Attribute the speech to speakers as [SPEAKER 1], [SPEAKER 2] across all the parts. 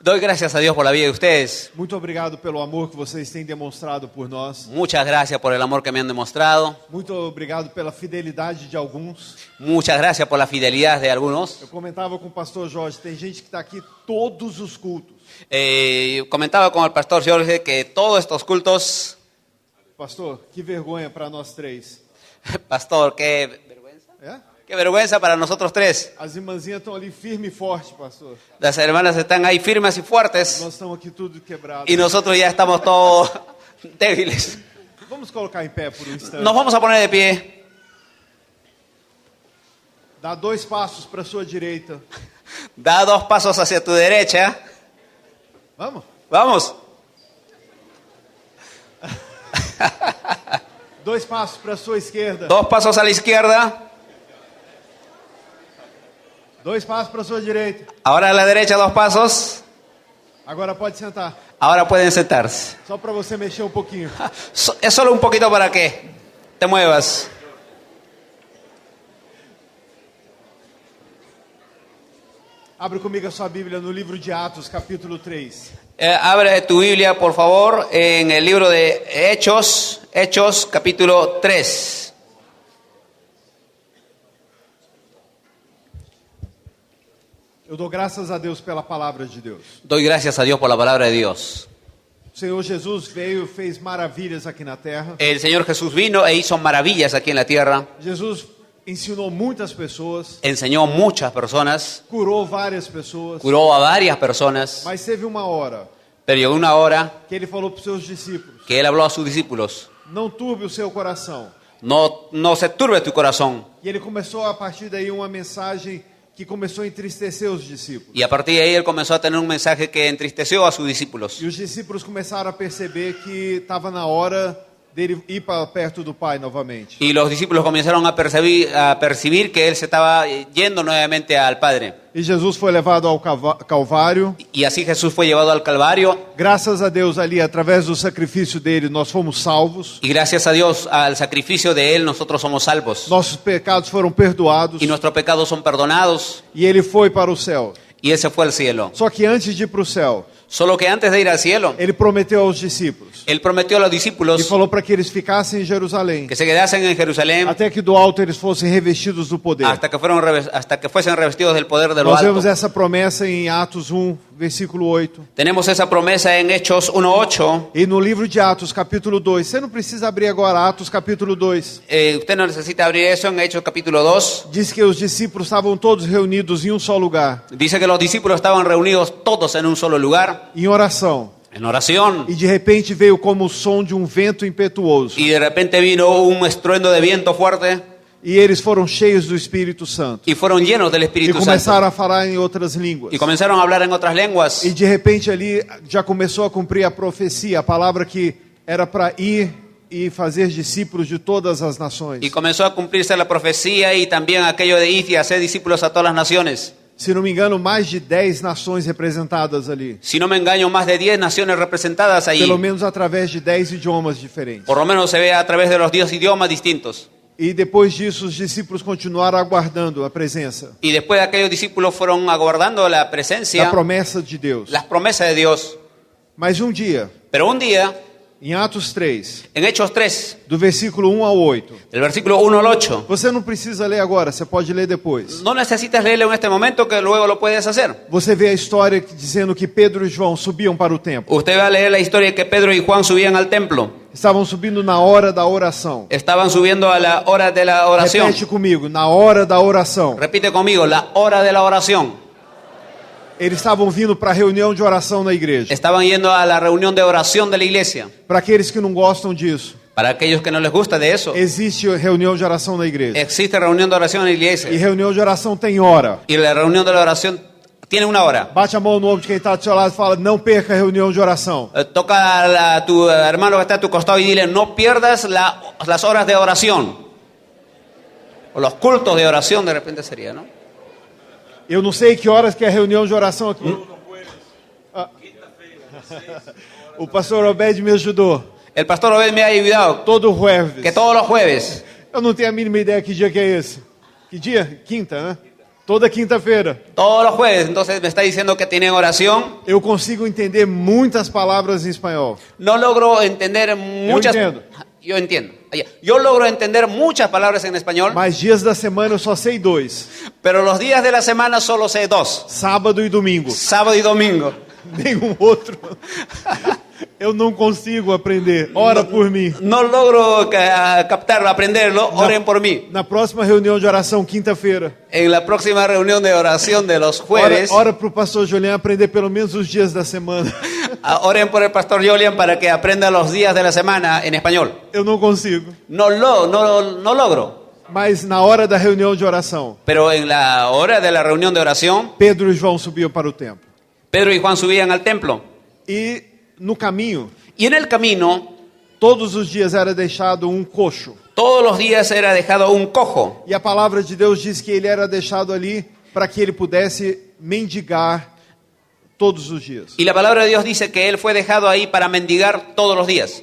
[SPEAKER 1] Doy gracias a Dios por la vida de ustedes.
[SPEAKER 2] Muito obrigado pelo amor que vocês têm demonstrado por nós.
[SPEAKER 1] Muchas gracias por el amor que me han demostrado.
[SPEAKER 2] Muito obrigado pela fidelidade de alguns.
[SPEAKER 1] Muchas gracias por la fidelidad de algunos.
[SPEAKER 2] Eu comentava com o pastor Jorge, tem gente que está aqui todos os cultos.
[SPEAKER 1] Comentaba con el pastor Jorge que todos estos cultos,
[SPEAKER 2] Pastor, que vergonha para nós três.
[SPEAKER 1] pastor, qué vergüenza para nosotros tres.
[SPEAKER 2] As irmãzinhas estão ali firme e forte, pastor.
[SPEAKER 1] Las hermanas están ahí firmes y fuertes
[SPEAKER 2] Nós estamos aqui tudo quebrado.
[SPEAKER 1] y nosotros ya estamos todos débiles.
[SPEAKER 2] Vamos colocar em pé por um instante.
[SPEAKER 1] Nos vamos a poner de pie.
[SPEAKER 2] Dá 2 passos para sua direita.
[SPEAKER 1] Da 2 pasos hacia tu derecha.
[SPEAKER 2] Vamos?
[SPEAKER 1] Vamos.
[SPEAKER 2] 2 passos para sua esquerda.
[SPEAKER 1] 2 pasos a la izquierda.
[SPEAKER 2] 2 passos para sua direita.
[SPEAKER 1] Ahora a la derecha 2 pasos.
[SPEAKER 2] Agora pode sentar.
[SPEAKER 1] Ahora pueden sentarse.
[SPEAKER 2] Só para você mexer um pouquinho.
[SPEAKER 1] Es solo un poquito para que te muevas.
[SPEAKER 2] Abre comigo a sua Bíblia no livro de Atos, capítulo 3.
[SPEAKER 1] Abre tu Biblia, por favor, en el libro de Hechos, capítulo 3.
[SPEAKER 2] Eu dou graças a Deus pela palavra de Deus.
[SPEAKER 1] Doy gracias a Dios por la palabra de Dios.
[SPEAKER 2] O Senhor Jesus veio e fez maravilhas aqui na terra.
[SPEAKER 1] El Señor Jesús vino e hizo maravillas aquí en la tierra.
[SPEAKER 2] Jesus ensinou muitas pessoas,
[SPEAKER 1] Enseñó a muchas personas,
[SPEAKER 2] curou várias pessoas,
[SPEAKER 1] curó a varias personas,
[SPEAKER 2] mas teve uma hora
[SPEAKER 1] pero llegó una hora
[SPEAKER 2] que ele falou para os seus discípulos:
[SPEAKER 1] que Él habló a sus discípulos:
[SPEAKER 2] não turbe o seu coração.
[SPEAKER 1] no se turbe tu corazón.
[SPEAKER 2] E ele começou a partir daí uma mensagem que começou a entristecer os discípulos.
[SPEAKER 1] Y a partir de ahí Él comenzó a tener un mensaje que entristeció a sus discípulos.
[SPEAKER 2] E os discípulos começaram a perceber que estava na hora dele ir para perto do Pai novamente.
[SPEAKER 1] Y los discípulos comenzaron a percibir que Él se estaba yendo nuevamente al Padre.
[SPEAKER 2] E Jesus foi levado ao Calvário.
[SPEAKER 1] Y así Jesús fue llevado al Calvario.
[SPEAKER 2] Graças a Deus ali, através do sacrifício dele, nós fomos salvos.
[SPEAKER 1] Y gracias a Dios, al sacrificio de Él, nosotros somos salvos.
[SPEAKER 2] Nossos pecados foram perdoados.
[SPEAKER 1] Y nuestros pecados son perdonados.
[SPEAKER 2] E ele foi para o céu.
[SPEAKER 1] Y Él se fue al cielo.
[SPEAKER 2] Só que antes de ir para o céu,
[SPEAKER 1] Solo que antes de ir al cielo,
[SPEAKER 2] ele prometeu aos discípulos.
[SPEAKER 1] Él prometió a los
[SPEAKER 2] E
[SPEAKER 1] discípulos
[SPEAKER 2] falou para que eles ficassem em Jerusalém.
[SPEAKER 1] que se quedasen en Jerusalén
[SPEAKER 2] Até que do alto eles fossem revestidos do poder.
[SPEAKER 1] hasta que fuesen revestidos del poder de lo
[SPEAKER 2] Nós vemos
[SPEAKER 1] alto.
[SPEAKER 2] essa promessa em Atos 1, versículo 8.
[SPEAKER 1] Tenemos esa promesa en Hechos 1:8.
[SPEAKER 2] E no livro de Atos, capítulo 2. Você não precisa abrir agora Atos, capítulo 2.
[SPEAKER 1] Usted no necesita abrir eso en Hechos capítulo 2.
[SPEAKER 2] Diz que os discípulos estavam todos reunidos em um só lugar,
[SPEAKER 1] Dice que los discípulos estaban reunidos todos en un solo lugar,
[SPEAKER 2] em oração.
[SPEAKER 1] en oración.
[SPEAKER 2] E de repente veio como o som de um vento impetuoso.
[SPEAKER 1] Y de repente vino un estruendo de viento fuerte
[SPEAKER 2] E eles foram cheios do Espírito Santo.
[SPEAKER 1] y fueron llenos del
[SPEAKER 2] E
[SPEAKER 1] Espíritu
[SPEAKER 2] começaram
[SPEAKER 1] Santo.
[SPEAKER 2] a falar em outras línguas.
[SPEAKER 1] Y comenzaron a hablar en otras lenguas.
[SPEAKER 2] E de repente ali já começou a cumprir a profecia, a palavra que era para ir e fazer discípulos de todas as nações.
[SPEAKER 1] Y comenzó a cumplirse la profecía y también aquello de ir y hacer discípulos a todas las naciones.
[SPEAKER 2] Se não me engano, mais de 10 nações representadas ali.
[SPEAKER 1] Si no me engaño, más de 10 naciones representadas ahí.
[SPEAKER 2] Pelo menos através de 10 idiomas diferentes.
[SPEAKER 1] Por lo menos se ve a través de los 10 idiomas distintos.
[SPEAKER 2] E depois disso, os discípulos continuaram aguardando a presença,
[SPEAKER 1] Y después aquellos discípulos fueron aguardando la
[SPEAKER 2] da
[SPEAKER 1] presencia,
[SPEAKER 2] promessa de Deus.
[SPEAKER 1] las promesas de Dios.
[SPEAKER 2] Mas um dia,
[SPEAKER 1] Pero un día,
[SPEAKER 2] em Atos 3,
[SPEAKER 1] en Hechos 3,
[SPEAKER 2] do versículo 1 ao 8,
[SPEAKER 1] del versículo 1 al 8,
[SPEAKER 2] você não precisa ler agora, você pode ler depois.
[SPEAKER 1] no necesitas leerlo en este momento, que luego lo puedes hacer.
[SPEAKER 2] Você vê a história dizendo que Pedro e João subiam para o templo.
[SPEAKER 1] Usted va a leer la historia que Pedro y Juan subían al templo.
[SPEAKER 2] Estavam subindo na hora da oração.
[SPEAKER 1] Estaban subiendo a la hora de la oración.
[SPEAKER 2] Repete comigo, na hora da oração.
[SPEAKER 1] Repite conmigo, la hora de la oración.
[SPEAKER 2] Eles estavam vindo para a reunião de oração na igreja.
[SPEAKER 1] Estaban yendo a la reunión de oración de la iglesia.
[SPEAKER 2] Para aqueles que não gostam disso,
[SPEAKER 1] Para aquellos que no les gusta de eso,
[SPEAKER 2] existe reunião de oração na igreja.
[SPEAKER 1] existe reunión de oración en la
[SPEAKER 2] E
[SPEAKER 1] iglesia.
[SPEAKER 2] reunião de oração tem hora.
[SPEAKER 1] Y la reunión de la oración tiene una hora.
[SPEAKER 2] Bate a mão no ombro de quem está do seu lado e fala, não perca a reunião de oração.
[SPEAKER 1] Toca a tu hermano que está a tu costado y dile, no pierdas las horas de oración. O los cultos de oración de repente sería, ¿no?
[SPEAKER 2] Eu não sei que horas que é a reunião de oração aqui. Ah. O pastor Obed me ajudou.
[SPEAKER 1] El pastor Obed me ha ayudado
[SPEAKER 2] Todo jueves.
[SPEAKER 1] que todos los jueves,
[SPEAKER 2] Eu não tenho a mínima ideia que dia que é esse. Que dia? Quinta, né? Toda quinta-feira.
[SPEAKER 1] todos los jueves, entonces me está diciendo que tienen oración.
[SPEAKER 2] Eu consigo entender muitas palavras em espanhol.
[SPEAKER 1] No logro entender muchas...
[SPEAKER 2] entiendo.
[SPEAKER 1] Yo entiendo. Yo logro entender muchas palabras en español,
[SPEAKER 2] Mas dias da semana eu só sei 2.
[SPEAKER 1] pero los días de la semana solo sé 2.
[SPEAKER 2] Sábado e domingo.
[SPEAKER 1] Sábado y domingo.
[SPEAKER 2] Nenhum outro. Eu não consigo aprender. Ora por mim.
[SPEAKER 1] No logro captarlo, aprenderlo. Oren por mí.
[SPEAKER 2] Na próxima reunião de oração, quinta-feira.
[SPEAKER 1] En la próxima reunión de oración de los jueves,
[SPEAKER 2] Ora para o pastor Julián aprender pelo menos os dias da semana.
[SPEAKER 1] oren por el pastor Julian para que aprenda los días de la semana en español.
[SPEAKER 2] Eu não consigo.
[SPEAKER 1] No logro.
[SPEAKER 2] Mas na hora da reunião de oração,
[SPEAKER 1] Pero en la hora de la reunión de oración,
[SPEAKER 2] Pedro e João subiam para o templo.
[SPEAKER 1] Pedro y Juan subían al templo.
[SPEAKER 2] E no caminho,
[SPEAKER 1] Y en el camino,
[SPEAKER 2] todos os dias era deixado um coxo.
[SPEAKER 1] todos los días era dejado un cojo.
[SPEAKER 2] E a palavra de Deus diz que ele era deixado ali para que ele pudesse mendigar todos os dias.
[SPEAKER 1] Y la palabra de Dios dice que él fue dejado ahí para mendigar todos los días.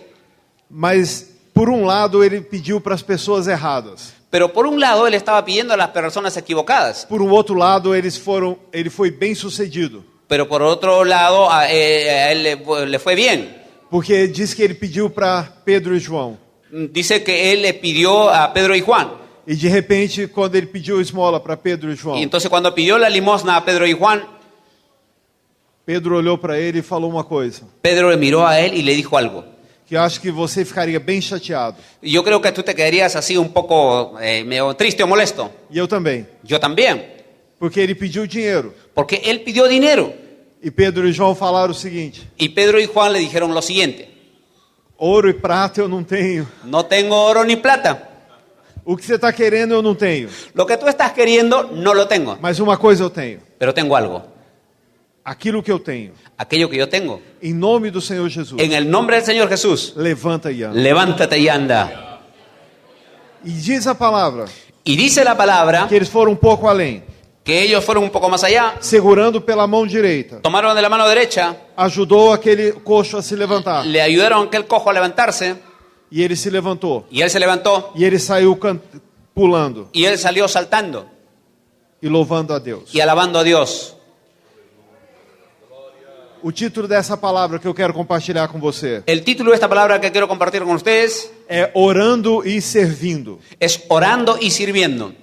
[SPEAKER 2] Mas, por um lado, ele pediu para as pessoas erradas.
[SPEAKER 1] Pero por un lado, él estaba pidiendo a las personas equivocadas.
[SPEAKER 2] Por um outro lado, ele foi bem sucedido.
[SPEAKER 1] Pero por otro lado, a él le fue bien.
[SPEAKER 2] Porque diz que ele pediu para Pedro e João.
[SPEAKER 1] Dice que él le pidió a Pedro y Juan.
[SPEAKER 2] E de repente, quando ele pediu esmola para Pedro e
[SPEAKER 1] Y
[SPEAKER 2] João,
[SPEAKER 1] entonces cuando pidió la limosna a Pedro y Juan,
[SPEAKER 2] Pedro olhou para ele e falou uma coisa.
[SPEAKER 1] Pedro le miró a él y le dijo algo.
[SPEAKER 2] Que eu acho que você ficaria bem chateado.
[SPEAKER 1] Y yo creo que tú te quedarías así un poco medio triste o molesto.
[SPEAKER 2] E eu também.
[SPEAKER 1] Yo también.
[SPEAKER 2] Porque ele pediu dinheiro.
[SPEAKER 1] Porque él pidió dinero.
[SPEAKER 2] E Pedro e João falaram o seguinte:
[SPEAKER 1] Y Pedro y Juan le dijeron lo siguiente.
[SPEAKER 2] ouro e prata eu não tenho.
[SPEAKER 1] No tengo oro ni plata.
[SPEAKER 2] O que você está querendo eu não tenho.
[SPEAKER 1] Lo que tú estás queriendo no lo tengo.
[SPEAKER 2] Mas uma coisa eu tenho.
[SPEAKER 1] Pero tengo algo.
[SPEAKER 2] Aquilo que eu tenho.
[SPEAKER 1] Aquello que yo tengo.
[SPEAKER 2] Em nome do Senhor Jesus.
[SPEAKER 1] En el nombre del Señor Jesús.
[SPEAKER 2] Levanta e anda.
[SPEAKER 1] Levántate y anda.
[SPEAKER 2] E diz a palavra
[SPEAKER 1] Y dice la palabra
[SPEAKER 2] que eles foram um pouco além.
[SPEAKER 1] que ellos fueron un poco más allá.
[SPEAKER 2] Segurando pela mão direita.
[SPEAKER 1] Tomaron de la mano derecha.
[SPEAKER 2] Ajudou aquele coxo a se levantar.
[SPEAKER 1] Le ayudaron a aquel cojo a levantarse.
[SPEAKER 2] E ele se levantou.
[SPEAKER 1] Y él se levantó.
[SPEAKER 2] E ele saiu pulando
[SPEAKER 1] Y él salió saltando
[SPEAKER 2] e louvando a Deus.
[SPEAKER 1] y alabando a Dios.
[SPEAKER 2] O título dessa palavra que eu quero compartilhar com você
[SPEAKER 1] El título de esta palabra que quiero compartir con ustedes
[SPEAKER 2] é Orando e Servindo.
[SPEAKER 1] es orando y sirviendo.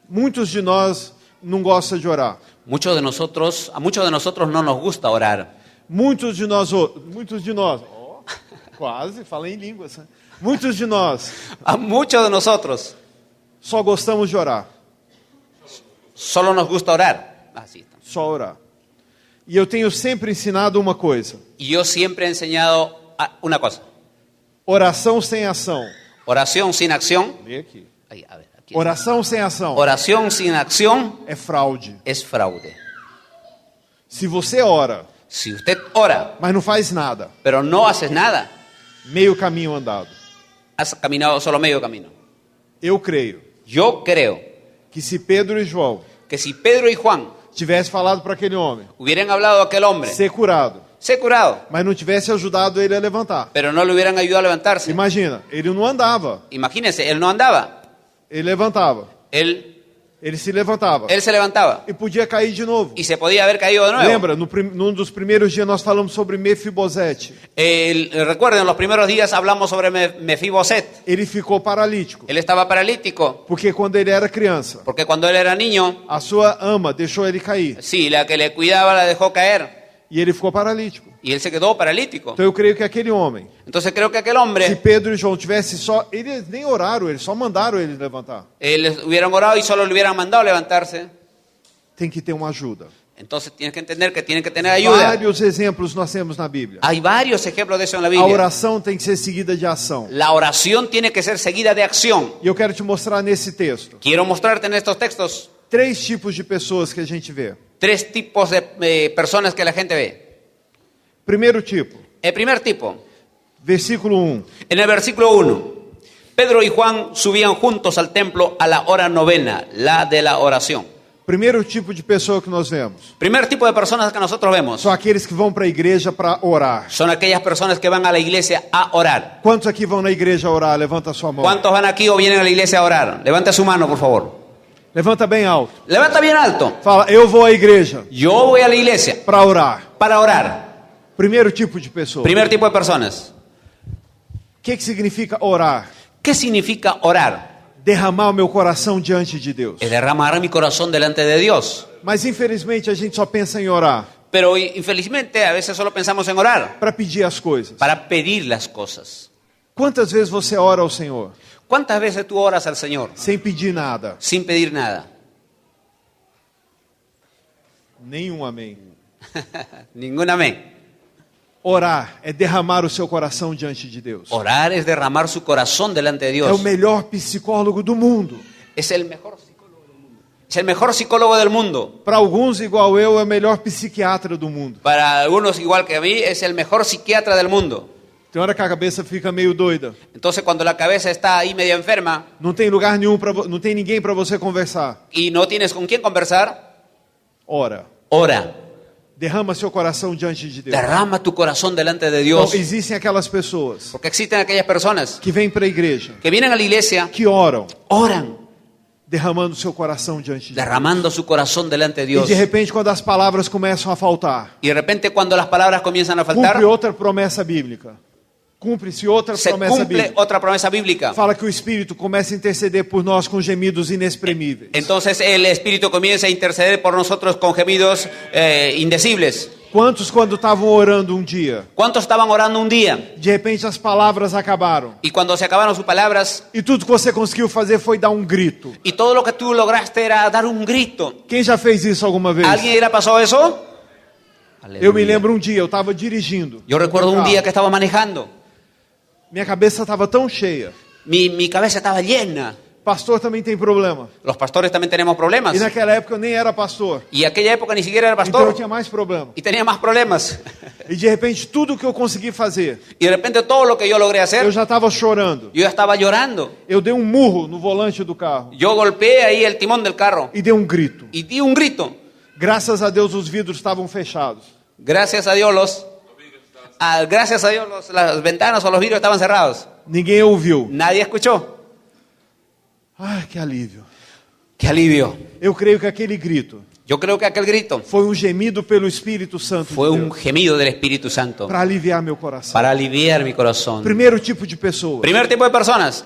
[SPEAKER 2] Muitos de nós não gostam de orar.
[SPEAKER 1] A muchos de nosotros no nos gusta orar.
[SPEAKER 2] Muitos de nós, quase, falei em línguas. Né? Muitos de nós
[SPEAKER 1] A muchos de nosotros
[SPEAKER 2] só gostamos de orar,
[SPEAKER 1] solo nos gusta orar. Así está.
[SPEAKER 2] só orar. E eu tenho sempre ensinado uma coisa:
[SPEAKER 1] Y yo siempre he enseñado una cosa.
[SPEAKER 2] oração sem ação.
[SPEAKER 1] Oración sin acción.
[SPEAKER 2] Lê aqui.
[SPEAKER 1] Ahí, a ver, aquí.
[SPEAKER 2] Oração sem ação
[SPEAKER 1] Oración sin acción
[SPEAKER 2] é fraude.
[SPEAKER 1] es fraude.
[SPEAKER 2] Se você ora,
[SPEAKER 1] Si usted ora,
[SPEAKER 2] mas não faz nada,
[SPEAKER 1] pero no haces nada,
[SPEAKER 2] meio caminho andado.
[SPEAKER 1] has caminado solo medio camino.
[SPEAKER 2] Eu creio
[SPEAKER 1] Yo creo
[SPEAKER 2] que se Pedro e João
[SPEAKER 1] que si Pedro y Juan
[SPEAKER 2] tivesse falado para aquele homem
[SPEAKER 1] hubieran hablado a aquel hombre,
[SPEAKER 2] ser curado,
[SPEAKER 1] sé curado,
[SPEAKER 2] mas não tivesse ajudado ele a levantar.
[SPEAKER 1] pero no le hubieran ayudado a levantarse.
[SPEAKER 2] Imagina, ele não andava,
[SPEAKER 1] Imagínense, él no andaba,
[SPEAKER 2] ele levantava,
[SPEAKER 1] él
[SPEAKER 2] se levantava
[SPEAKER 1] se levantaba
[SPEAKER 2] e podia cair de novo.
[SPEAKER 1] y se podía haber caído de nuevo.
[SPEAKER 2] Lembra, num dos primeiros dias nós falamos sobre Mefibosete.
[SPEAKER 1] Recuerden, en los primeros días hablamos sobre Mefiboset.
[SPEAKER 2] Ele ficou paralítico,
[SPEAKER 1] Él estaba paralítico
[SPEAKER 2] porque quando ele era criança,
[SPEAKER 1] porque cuando él era niño,
[SPEAKER 2] a sua ama deixou ele cair
[SPEAKER 1] sí, la que le cuidaba la dejó caer
[SPEAKER 2] e ele ficou paralítico.
[SPEAKER 1] y él se quedó paralítico.
[SPEAKER 2] Então eu creio que aquele homem,
[SPEAKER 1] Entonces creo que aquel
[SPEAKER 2] se
[SPEAKER 1] hombre,
[SPEAKER 2] Pedro e João tivessem só, eles nem oraram, eles só mandaram ele levantar.
[SPEAKER 1] les hubieran orado y solo le hubieran mandado levantarse.
[SPEAKER 2] Tem que ter uma ajuda.
[SPEAKER 1] Entonces tienes que entender que tienen que tener ayuda.
[SPEAKER 2] Vários exemplos nós temos na Bíblia.
[SPEAKER 1] Hay varios ejemplos de eso en la
[SPEAKER 2] A
[SPEAKER 1] Biblia.
[SPEAKER 2] oração tem que ser seguida de ação.
[SPEAKER 1] La oración tiene que ser seguida de acción.
[SPEAKER 2] E eu quero te mostrar nesse texto
[SPEAKER 1] Quiero mostrarte en estos textos
[SPEAKER 2] 3 tipos de pessoas que a gente vê.
[SPEAKER 1] 3 tipos de personas que la gente ve.
[SPEAKER 2] Primeiro tipo,
[SPEAKER 1] El primer tipo,
[SPEAKER 2] versículo 1.
[SPEAKER 1] en el versículo 1, Pedro y Juan subían juntos al templo a la hora novena, la de la oración.
[SPEAKER 2] Primeiro tipo de pessoa que nós vemos
[SPEAKER 1] Primer tipo de personas que nosotros vemos
[SPEAKER 2] são aqueles que vão para a igreja para orar.
[SPEAKER 1] son aquellas personas que van a la iglesia a orar.
[SPEAKER 2] Quantos aqui vão na igreja orar? Levanta a sua mão.
[SPEAKER 1] ¿Cuántos van aquí o vienen a la iglesia a orar? Levante su mano, por favor.
[SPEAKER 2] Levanta bem alto.
[SPEAKER 1] Levanta bien alto.
[SPEAKER 2] Fala, eu vou à igreja
[SPEAKER 1] Yo voy a la iglesia
[SPEAKER 2] para orar.
[SPEAKER 1] para orar.
[SPEAKER 2] Primeiro tipo de pessoa.
[SPEAKER 1] Primer tipo de personas.
[SPEAKER 2] O que significa orar?
[SPEAKER 1] ¿Qué significa orar?
[SPEAKER 2] Derramar o meu coração diante de Deus.
[SPEAKER 1] Es derramar mi corazón delante de Dios.
[SPEAKER 2] Mas infelizmente a gente só pensa em orar
[SPEAKER 1] Pero infelizmente a veces solo pensamos en orar
[SPEAKER 2] para pedir as coisas.
[SPEAKER 1] para pedir las cosas.
[SPEAKER 2] Quantas vezes você ora ao Senhor
[SPEAKER 1] ¿Cuántas veces tú oras al Señor
[SPEAKER 2] sem pedir nada?
[SPEAKER 1] sin pedir nada?
[SPEAKER 2] Nenhum amém.
[SPEAKER 1] Ningún amén.
[SPEAKER 2] Orar é derramar o seu coração diante de Deus.
[SPEAKER 1] Orar es derramar su corazón delante de
[SPEAKER 2] É o
[SPEAKER 1] Dios.
[SPEAKER 2] melhor psicólogo do mundo.
[SPEAKER 1] Es el mejor psicólogo del mundo. Es el mejor psicólogo del mundo.
[SPEAKER 2] Para alguns, igual eu, é o melhor psiquiatra do mundo.
[SPEAKER 1] Para algunos, igual que a mí, es el mejor psiquiatra del mundo.
[SPEAKER 2] Tem hora que a cabeça fica meio doida.
[SPEAKER 1] Entonces, cuando la cabeza está ahí medio enferma
[SPEAKER 2] Não tem lugar nenhum não tem ninguém para você conversar.
[SPEAKER 1] y no tienes con quién conversar,
[SPEAKER 2] Ora.
[SPEAKER 1] ora.
[SPEAKER 2] Derrama seu coração diante de Deus.
[SPEAKER 1] Derrama tu corazón delante de
[SPEAKER 2] Então,
[SPEAKER 1] Dios.
[SPEAKER 2] existem aquelas pessoas
[SPEAKER 1] Porque existen aquellas personas
[SPEAKER 2] que vêm para a igreja,
[SPEAKER 1] que vienen a la iglesia,
[SPEAKER 2] que oram,
[SPEAKER 1] oran,
[SPEAKER 2] derramando seu coração diante de Deus.
[SPEAKER 1] derramando su corazón delante de
[SPEAKER 2] E
[SPEAKER 1] Dios.
[SPEAKER 2] de repente, quando as palavras começam a faltar,
[SPEAKER 1] Y de repente, cuando las palabras comienzan a faltar,
[SPEAKER 2] cumpre outra promessa bíblica. Cumpre-se outra
[SPEAKER 1] se
[SPEAKER 2] promessa
[SPEAKER 1] cumple
[SPEAKER 2] bíblica.
[SPEAKER 1] otra promesa bíblica.
[SPEAKER 2] Fala que o Espírito começa a interceder por nós com gemidos inexprimíveis.
[SPEAKER 1] Entonces el Espíritu comienza a interceder por nosotros con gemidos indecibles.
[SPEAKER 2] Quantos, quando estavam orando um dia,
[SPEAKER 1] ¿Cuántos estaban orando un día?
[SPEAKER 2] de repente as palavras acabaram
[SPEAKER 1] Y cuando se acabaron sus palabras,
[SPEAKER 2] e tudo que você conseguiu fazer foi dar um grito?
[SPEAKER 1] y todo lo que tú lograste era dar un grito.
[SPEAKER 2] Quem já fez isso alguma vez?
[SPEAKER 1] ¿Alguien ya le pasó eso?
[SPEAKER 2] Eu me lembro um dia, eu estava dirigindo.
[SPEAKER 1] Yo recuerdo
[SPEAKER 2] no
[SPEAKER 1] un
[SPEAKER 2] carro.
[SPEAKER 1] día que estaba manejando.
[SPEAKER 2] Minha cabeça estava tão cheia.
[SPEAKER 1] Mi cabeza estaba llena.
[SPEAKER 2] Pastor também tem problema.
[SPEAKER 1] Los pastores también tenemos problemas.
[SPEAKER 2] E naquela época eu nem era pastor.
[SPEAKER 1] Y en aquella época ni siquiera era
[SPEAKER 2] Então eu
[SPEAKER 1] pastor.
[SPEAKER 2] tinha mais problema.
[SPEAKER 1] Y tenía más problemas.
[SPEAKER 2] E de repente tudo que eu consegui fazer,
[SPEAKER 1] Y de repente todo lo que yo logré
[SPEAKER 2] eu
[SPEAKER 1] hacer,
[SPEAKER 2] já estava chorando.
[SPEAKER 1] yo ya estaba llorando.
[SPEAKER 2] Eu dei um murro no volante do carro
[SPEAKER 1] Yo golpeé ahí el timón del carro
[SPEAKER 2] e dei um grito.
[SPEAKER 1] y di un grito.
[SPEAKER 2] Graças a Deus os vidros estavam fechados.
[SPEAKER 1] Gracias a Dios las ventanas o los vidrios estaban cerrados.
[SPEAKER 2] Ninguém ouviu.
[SPEAKER 1] Nadie escuchó.
[SPEAKER 2] Ai, que alívio.
[SPEAKER 1] Qué alivio.
[SPEAKER 2] Eu creio que aquele grito
[SPEAKER 1] Yo creo que aquel grito
[SPEAKER 2] foi um gemido pelo Espírito Santo
[SPEAKER 1] fue
[SPEAKER 2] de
[SPEAKER 1] un
[SPEAKER 2] Deus
[SPEAKER 1] gemido del Espíritu Santo
[SPEAKER 2] para aliviar meu coração.
[SPEAKER 1] para aliviar mi corazón.
[SPEAKER 2] Primeiro tipo de pessoa.
[SPEAKER 1] Primer tipo de personas,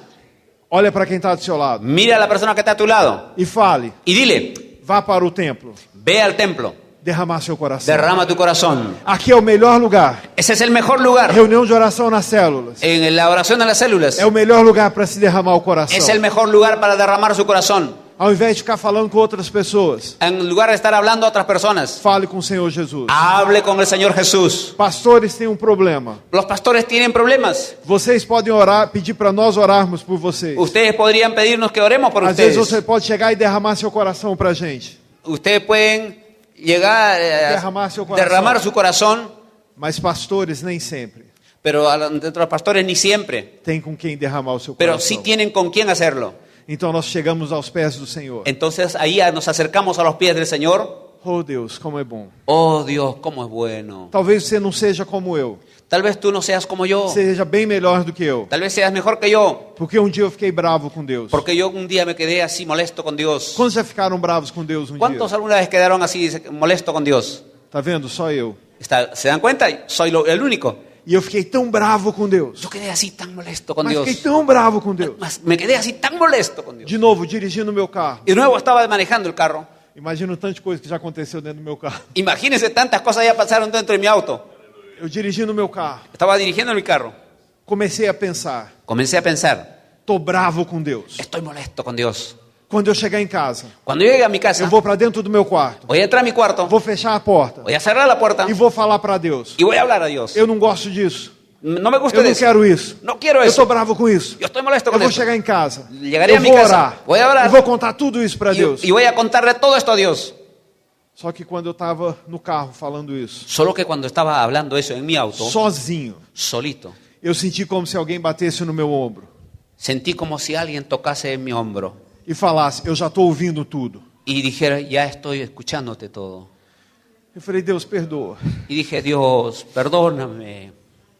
[SPEAKER 2] Olha para quem está do seu lado
[SPEAKER 1] mira a la persona que está a tu lado
[SPEAKER 2] e fale.
[SPEAKER 1] y dile,
[SPEAKER 2] Vá para o templo.
[SPEAKER 1] ve al templo,
[SPEAKER 2] Derramar seu coração.
[SPEAKER 1] derrama tu corazón.
[SPEAKER 2] Aqui é o melhor lugar.
[SPEAKER 1] Ese es el mejor lugar.
[SPEAKER 2] Reunião de oração nas células.
[SPEAKER 1] En la oración de las células
[SPEAKER 2] É o melhor lugar para se derramar o coração.
[SPEAKER 1] es el mejor lugar para derramar su corazón.
[SPEAKER 2] Ao invés de ficar falando com outras pessoas,
[SPEAKER 1] En lugar de estar hablando a otras personas,
[SPEAKER 2] fale com o Senhor Jesus.
[SPEAKER 1] hable con el Señor Jesús.
[SPEAKER 2] Pastores têm um problema.
[SPEAKER 1] Los pastores tienen problemas.
[SPEAKER 2] Vocês podem orar, pedir para nós orarmos por vocês.
[SPEAKER 1] Ustedes podrían pedirnos que oremos por
[SPEAKER 2] Às vezes
[SPEAKER 1] ustedes.
[SPEAKER 2] você pode chegar e derramar seu coração para a gente.
[SPEAKER 1] Ustedes pueden llegar
[SPEAKER 2] Derramar su corazón.
[SPEAKER 1] derramar su corazón,
[SPEAKER 2] Mas pastores nem sempre
[SPEAKER 1] pero dentro de los pastores ni siempre,
[SPEAKER 2] têm com quem derramar o seu
[SPEAKER 1] pero
[SPEAKER 2] coração.
[SPEAKER 1] sí tienen con quién hacerlo.
[SPEAKER 2] Então nós chegamos aos pés do Senhor.
[SPEAKER 1] Entonces ahí nos acercamos a los pies del Señor.
[SPEAKER 2] Oh Deus, como é bom.
[SPEAKER 1] Oh Dios, cómo es bueno.
[SPEAKER 2] Talvez você não seja como eu.
[SPEAKER 1] Tal vez tú no seas como yo,
[SPEAKER 2] Seja bem melhor do que eu.
[SPEAKER 1] tal vez seas mejor que yo,
[SPEAKER 2] Porque um dia eu fiquei bravo com Deus.
[SPEAKER 1] porque yo un día me quedé así molesto con Dios.
[SPEAKER 2] Quantos já ficaram bravos com Deus um
[SPEAKER 1] ¿Cuántos
[SPEAKER 2] dia?
[SPEAKER 1] alguna vez quedaron así molesto con Dios?
[SPEAKER 2] Tá vendo? Só eu.
[SPEAKER 1] ¿Se dan cuenta? Soy el único.
[SPEAKER 2] E eu fiquei tão bravo com Deus.
[SPEAKER 1] Yo quedé así tan molesto con
[SPEAKER 2] Mas
[SPEAKER 1] Dios.
[SPEAKER 2] fiquei tão bravo com Deus.
[SPEAKER 1] Me quedé así tan molesto con Dios.
[SPEAKER 2] De novo, dirigindo meu carro.
[SPEAKER 1] Y de nuevo estaba manejando el carro.
[SPEAKER 2] Imagina o tanto de coisa que já aconteceu dentro do meu carro.
[SPEAKER 1] Imagínense, tantas cosas ya pasaron dentro de mi auto.
[SPEAKER 2] Eu dirigindo meu carro.
[SPEAKER 1] Estaba dirigiendo mi carro.
[SPEAKER 2] Comecei a pensar.
[SPEAKER 1] Comencé a pensar,
[SPEAKER 2] Tô bravo com Deus.
[SPEAKER 1] estoy molesto con Dios.
[SPEAKER 2] Quando eu chegar em casa,
[SPEAKER 1] Cuando llegue a mi casa,
[SPEAKER 2] eu vou para dentro do meu quarto.
[SPEAKER 1] voy a entrar a mi cuarto,
[SPEAKER 2] Vou fechar a porta.
[SPEAKER 1] voy a cerrar la puerta
[SPEAKER 2] E vou falar para Deus.
[SPEAKER 1] y voy a hablar a Dios.
[SPEAKER 2] Eu não gosto disso.
[SPEAKER 1] No me gusta
[SPEAKER 2] Eu
[SPEAKER 1] de
[SPEAKER 2] não
[SPEAKER 1] eso.
[SPEAKER 2] quero isso.
[SPEAKER 1] No quiero
[SPEAKER 2] Eu
[SPEAKER 1] eso.
[SPEAKER 2] tô bravo com isso.
[SPEAKER 1] Yo estoy molesto
[SPEAKER 2] Eu
[SPEAKER 1] con
[SPEAKER 2] vou
[SPEAKER 1] eso.
[SPEAKER 2] chegar em casa.
[SPEAKER 1] Llegaré a
[SPEAKER 2] Eu
[SPEAKER 1] mi
[SPEAKER 2] vou
[SPEAKER 1] casa.
[SPEAKER 2] orar.
[SPEAKER 1] Voy a orar.
[SPEAKER 2] E vou contar tudo isso para Deus.
[SPEAKER 1] Y voy a contarle todo esto a Dios.
[SPEAKER 2] Só que quando eu estava no carro falando isso,
[SPEAKER 1] Solo que cuando estaba hablando eso en mi auto,
[SPEAKER 2] sozinho,
[SPEAKER 1] solito,
[SPEAKER 2] eu senti como se alguém batesse no meu ombro.
[SPEAKER 1] sentí como si alguien tocase en mi hombro
[SPEAKER 2] e falasse: eu já estou ouvindo tudo.
[SPEAKER 1] y dijera, ya estoy escuchándote todo.
[SPEAKER 2] Eu falei: Deus, perdoa.
[SPEAKER 1] Y dije, Dios, perdóname.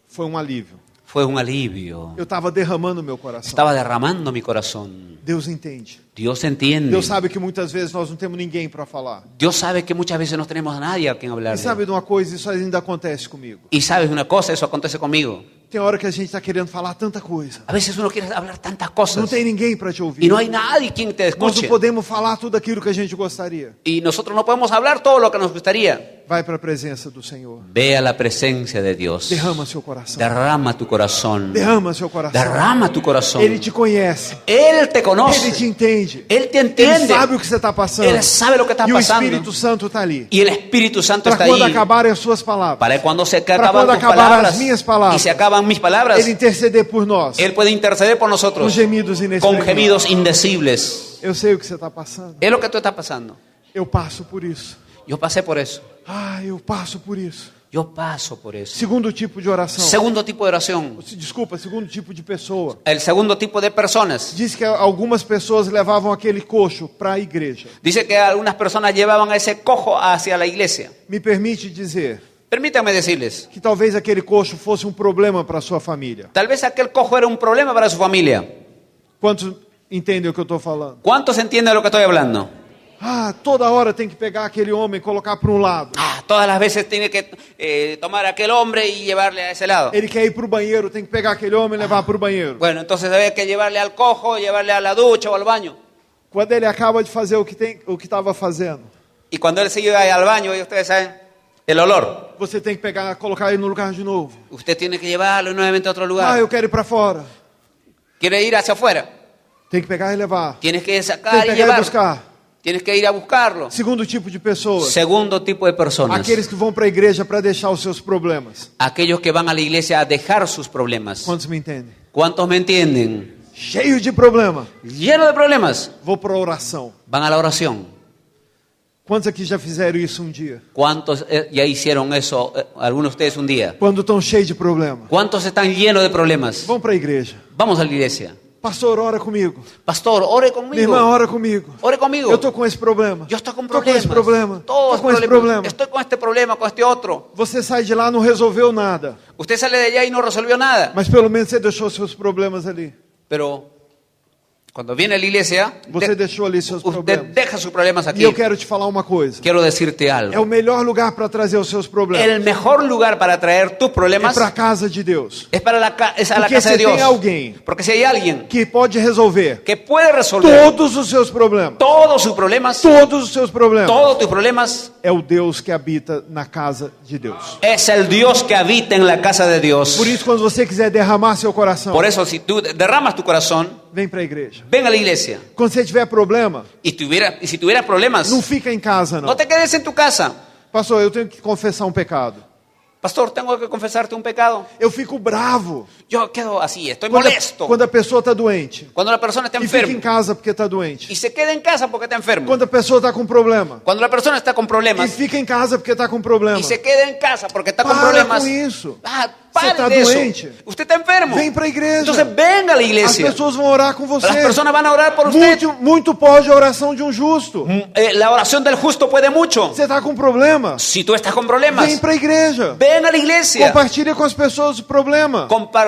[SPEAKER 2] Foi um alívio.
[SPEAKER 1] Fue un alivio.
[SPEAKER 2] Eu estava derramando meu coração.
[SPEAKER 1] Estaba derramando mi corazón.
[SPEAKER 2] Deus entende.
[SPEAKER 1] Dios entiende.
[SPEAKER 2] Deus sabe que muitas vezes nós não temos ninguém para falar.
[SPEAKER 1] Dios sabe que muchas veces no tenemos a nadie a quien
[SPEAKER 2] E
[SPEAKER 1] hablarle.
[SPEAKER 2] sabe de uma coisa? Isso ainda acontece comigo.
[SPEAKER 1] Y sabes una cosa, eso acontece conmigo.
[SPEAKER 2] Tem hora que a gente está querendo falar tanta coisa.
[SPEAKER 1] A veces uno quiere hablar tantas
[SPEAKER 2] Não
[SPEAKER 1] cosas
[SPEAKER 2] tem ninguém para te
[SPEAKER 1] y
[SPEAKER 2] ouvir.
[SPEAKER 1] no hay nadie quien te
[SPEAKER 2] Nós não
[SPEAKER 1] escuche.
[SPEAKER 2] podemos falar tudo aquilo que a gente gostaria.
[SPEAKER 1] Y nosotros no podemos hablar todo lo que nos gustaría.
[SPEAKER 2] Vai para a presença do Senhor.
[SPEAKER 1] Ve a la presencia de Dios.
[SPEAKER 2] Derrama seu coração.
[SPEAKER 1] Derrama tu corazón.
[SPEAKER 2] Derrama seu coração.
[SPEAKER 1] Derrama tu corazón.
[SPEAKER 2] Ele te conhece.
[SPEAKER 1] Él te
[SPEAKER 2] Ele te
[SPEAKER 1] conoce.
[SPEAKER 2] entende.
[SPEAKER 1] Él te
[SPEAKER 2] Ele
[SPEAKER 1] entiende.
[SPEAKER 2] sabe o que você está passando.
[SPEAKER 1] Él sabe lo que está
[SPEAKER 2] E o
[SPEAKER 1] pasando.
[SPEAKER 2] Espírito Santo está ali.
[SPEAKER 1] Y el Espíritu Santo
[SPEAKER 2] Para
[SPEAKER 1] está
[SPEAKER 2] quando
[SPEAKER 1] ahí.
[SPEAKER 2] acabarem as suas palavras.
[SPEAKER 1] Para cuando se
[SPEAKER 2] Para
[SPEAKER 1] acaban
[SPEAKER 2] quando
[SPEAKER 1] tus
[SPEAKER 2] acabar
[SPEAKER 1] palabras
[SPEAKER 2] as minhas palavras.
[SPEAKER 1] y se acaban mis palabras,
[SPEAKER 2] Ele interceder por nós.
[SPEAKER 1] Él puede interceder por
[SPEAKER 2] Com
[SPEAKER 1] nosotros
[SPEAKER 2] gemidos
[SPEAKER 1] con
[SPEAKER 2] inexprimíveis.
[SPEAKER 1] gemidos indecibles.
[SPEAKER 2] Eu sei o que você está passando.
[SPEAKER 1] Es lo que tú estás pasando.
[SPEAKER 2] Eu passo por isso.
[SPEAKER 1] Yo pasé por eso.
[SPEAKER 2] Eu passo por isso.
[SPEAKER 1] Yo paso por eso.
[SPEAKER 2] Segundo tipo de oração.
[SPEAKER 1] Segundo tipo de oración.
[SPEAKER 2] Desculpa, segundo tipo de pessoa.
[SPEAKER 1] El segundo tipo de personas.
[SPEAKER 2] Diz que algumas pessoas levavam aquele coxo para a igreja.
[SPEAKER 1] Dice que algunas personas llevaban a ese cojo hacia la iglesia.
[SPEAKER 2] Me permite dizer
[SPEAKER 1] Permítanme decirles,
[SPEAKER 2] que talvez aquele coxo fosse um problema para sua família.
[SPEAKER 1] tal vez aquel cojo era un problema para su familia.
[SPEAKER 2] Quantos entendem o que eu estou falando?
[SPEAKER 1] ¿Cuántos entienden lo que estoy hablando?
[SPEAKER 2] Toda hora tem que pegar aquele homem e colocar para um lado.
[SPEAKER 1] Todas las veces tiene que tomar a aquel hombre y llevarle a ese lado.
[SPEAKER 2] Ele quer ir para o banheiro, tem que pegar aquele homem e levar para o banheiro.
[SPEAKER 1] Bueno, entonces había que llevarle al cojo, llevarle a la ducha o al baño.
[SPEAKER 2] Quando ele acaba de fazer o que estava fazendo,
[SPEAKER 1] Y cuando él se iba al baño, y ustedes saben, el olor.
[SPEAKER 2] você tem que pegar, colocar ele no lugar de novo.
[SPEAKER 1] Usted tiene que llevarlo nuevamente a otro lugar.
[SPEAKER 2] Eu quero ir para fora.
[SPEAKER 1] Quiere ir hacia afuera.
[SPEAKER 2] Tem que pegar e levar.
[SPEAKER 1] Tienes que
[SPEAKER 2] Tem
[SPEAKER 1] sacar
[SPEAKER 2] que
[SPEAKER 1] y
[SPEAKER 2] pegar e
[SPEAKER 1] llevar.
[SPEAKER 2] buscar.
[SPEAKER 1] Tienes que ir a buscarlo.
[SPEAKER 2] Segundo tipo de pessoas.
[SPEAKER 1] Segundo tipo de personas.
[SPEAKER 2] Aqueles que vão para a igreja para deixar os seus problemas.
[SPEAKER 1] Aquellos que van a la iglesia a dejar sus problemas.
[SPEAKER 2] Quantos me entendem?
[SPEAKER 1] ¿Cuántos me entienden?
[SPEAKER 2] Cheio de problema.
[SPEAKER 1] Lleno de problemas.
[SPEAKER 2] Vou para a oração.
[SPEAKER 1] Van a la oración.
[SPEAKER 2] Quantos aqui já fizeram isso um dia?
[SPEAKER 1] ¿Cuántos ya hicieron eso, algunos de ustedes un día?
[SPEAKER 2] Quando estão cheios de problema.
[SPEAKER 1] ¿Cuántos están llenos de problemas?
[SPEAKER 2] Vão para a igreja.
[SPEAKER 1] Vamos a la iglesia.
[SPEAKER 2] Pastor, ora comigo.
[SPEAKER 1] Pastor, ore
[SPEAKER 2] Minha irmã,
[SPEAKER 1] conmigo.
[SPEAKER 2] ora comigo.
[SPEAKER 1] Ore conmigo.
[SPEAKER 2] Eu estou com esse problema.
[SPEAKER 1] Yo estoy con
[SPEAKER 2] Estou com
[SPEAKER 1] problemas.
[SPEAKER 2] esse problema.
[SPEAKER 1] Todos
[SPEAKER 2] Estou com esse
[SPEAKER 1] problemas.
[SPEAKER 2] problema.
[SPEAKER 1] Estoy con este problema, con este otro.
[SPEAKER 2] Você sai de lá, não resolveu nada.
[SPEAKER 1] Usted sale de allá y no resolvió nada.
[SPEAKER 2] Mas pelo menos você deixou seus problemas ali.
[SPEAKER 1] Pero cuando viene a la iglesia,
[SPEAKER 2] Você deixou ali seus
[SPEAKER 1] usted
[SPEAKER 2] problemas.
[SPEAKER 1] deja sus problemas
[SPEAKER 2] E
[SPEAKER 1] aquí.
[SPEAKER 2] eu quero te falar uma coisa.
[SPEAKER 1] Quiero decirte
[SPEAKER 2] É
[SPEAKER 1] algo.
[SPEAKER 2] o melhor lugar para trazer os seus problemas.
[SPEAKER 1] El mejor lugar para traer tus
[SPEAKER 2] É
[SPEAKER 1] problemas
[SPEAKER 2] para a casa de Deus.
[SPEAKER 1] es para es a la
[SPEAKER 2] Porque
[SPEAKER 1] casa de
[SPEAKER 2] se
[SPEAKER 1] Dios.
[SPEAKER 2] tem alguém
[SPEAKER 1] Porque si hay alguien
[SPEAKER 2] que pode resolver
[SPEAKER 1] que puede resolver
[SPEAKER 2] todos os seus problemas,
[SPEAKER 1] todos sus problemas,
[SPEAKER 2] todos os seus problemas,
[SPEAKER 1] todos tus problemas,
[SPEAKER 2] é o Deus que habita na casa de Deus.
[SPEAKER 1] es el Dios que habita en la casa de Dios.
[SPEAKER 2] Por isso, quando você quiser derramar seu coração,
[SPEAKER 1] Por eso, si tú derramas tu corazón,
[SPEAKER 2] vem para a igreja.
[SPEAKER 1] ven a la iglesia.
[SPEAKER 2] Quando você tiver problema,
[SPEAKER 1] Y si tuvieras problemas,
[SPEAKER 2] não fica em casa, não.
[SPEAKER 1] no te quedes en tu casa.
[SPEAKER 2] Pastor, eu tenho que confessar um pecado.
[SPEAKER 1] Pastor, tengo que confesarte un pecado.
[SPEAKER 2] Eu fico bravo
[SPEAKER 1] Yo quedo así, estoy
[SPEAKER 2] quando
[SPEAKER 1] molesto.
[SPEAKER 2] a pessoa está doente.
[SPEAKER 1] Cuando la persona está
[SPEAKER 2] E fica em
[SPEAKER 1] enferma
[SPEAKER 2] casa porque está doente.
[SPEAKER 1] y se queda en casa porque está enfermo.
[SPEAKER 2] Quando a pessoa está com problema.
[SPEAKER 1] Cuando la persona está con
[SPEAKER 2] E
[SPEAKER 1] problemas
[SPEAKER 2] fica em casa porque está com problema.
[SPEAKER 1] y se queda en casa porque está con
[SPEAKER 2] Para
[SPEAKER 1] problemas.
[SPEAKER 2] com isso.
[SPEAKER 1] Pare
[SPEAKER 2] Você está
[SPEAKER 1] de eso.
[SPEAKER 2] doente.
[SPEAKER 1] Usted está enfermo.
[SPEAKER 2] Vem para a igreja.
[SPEAKER 1] Entonces venga a la
[SPEAKER 2] As
[SPEAKER 1] iglesia.
[SPEAKER 2] pessoas vão orar com você.
[SPEAKER 1] Las personas van a orar por usted.
[SPEAKER 2] Muito pode a oração de um justo.
[SPEAKER 1] La oración del justo puede mucho.
[SPEAKER 2] Você está com problema?
[SPEAKER 1] Si tú estás con problemas,
[SPEAKER 2] Vem para a igreja.
[SPEAKER 1] ven a la iglesia.
[SPEAKER 2] Compartilha com as pessoas o problema.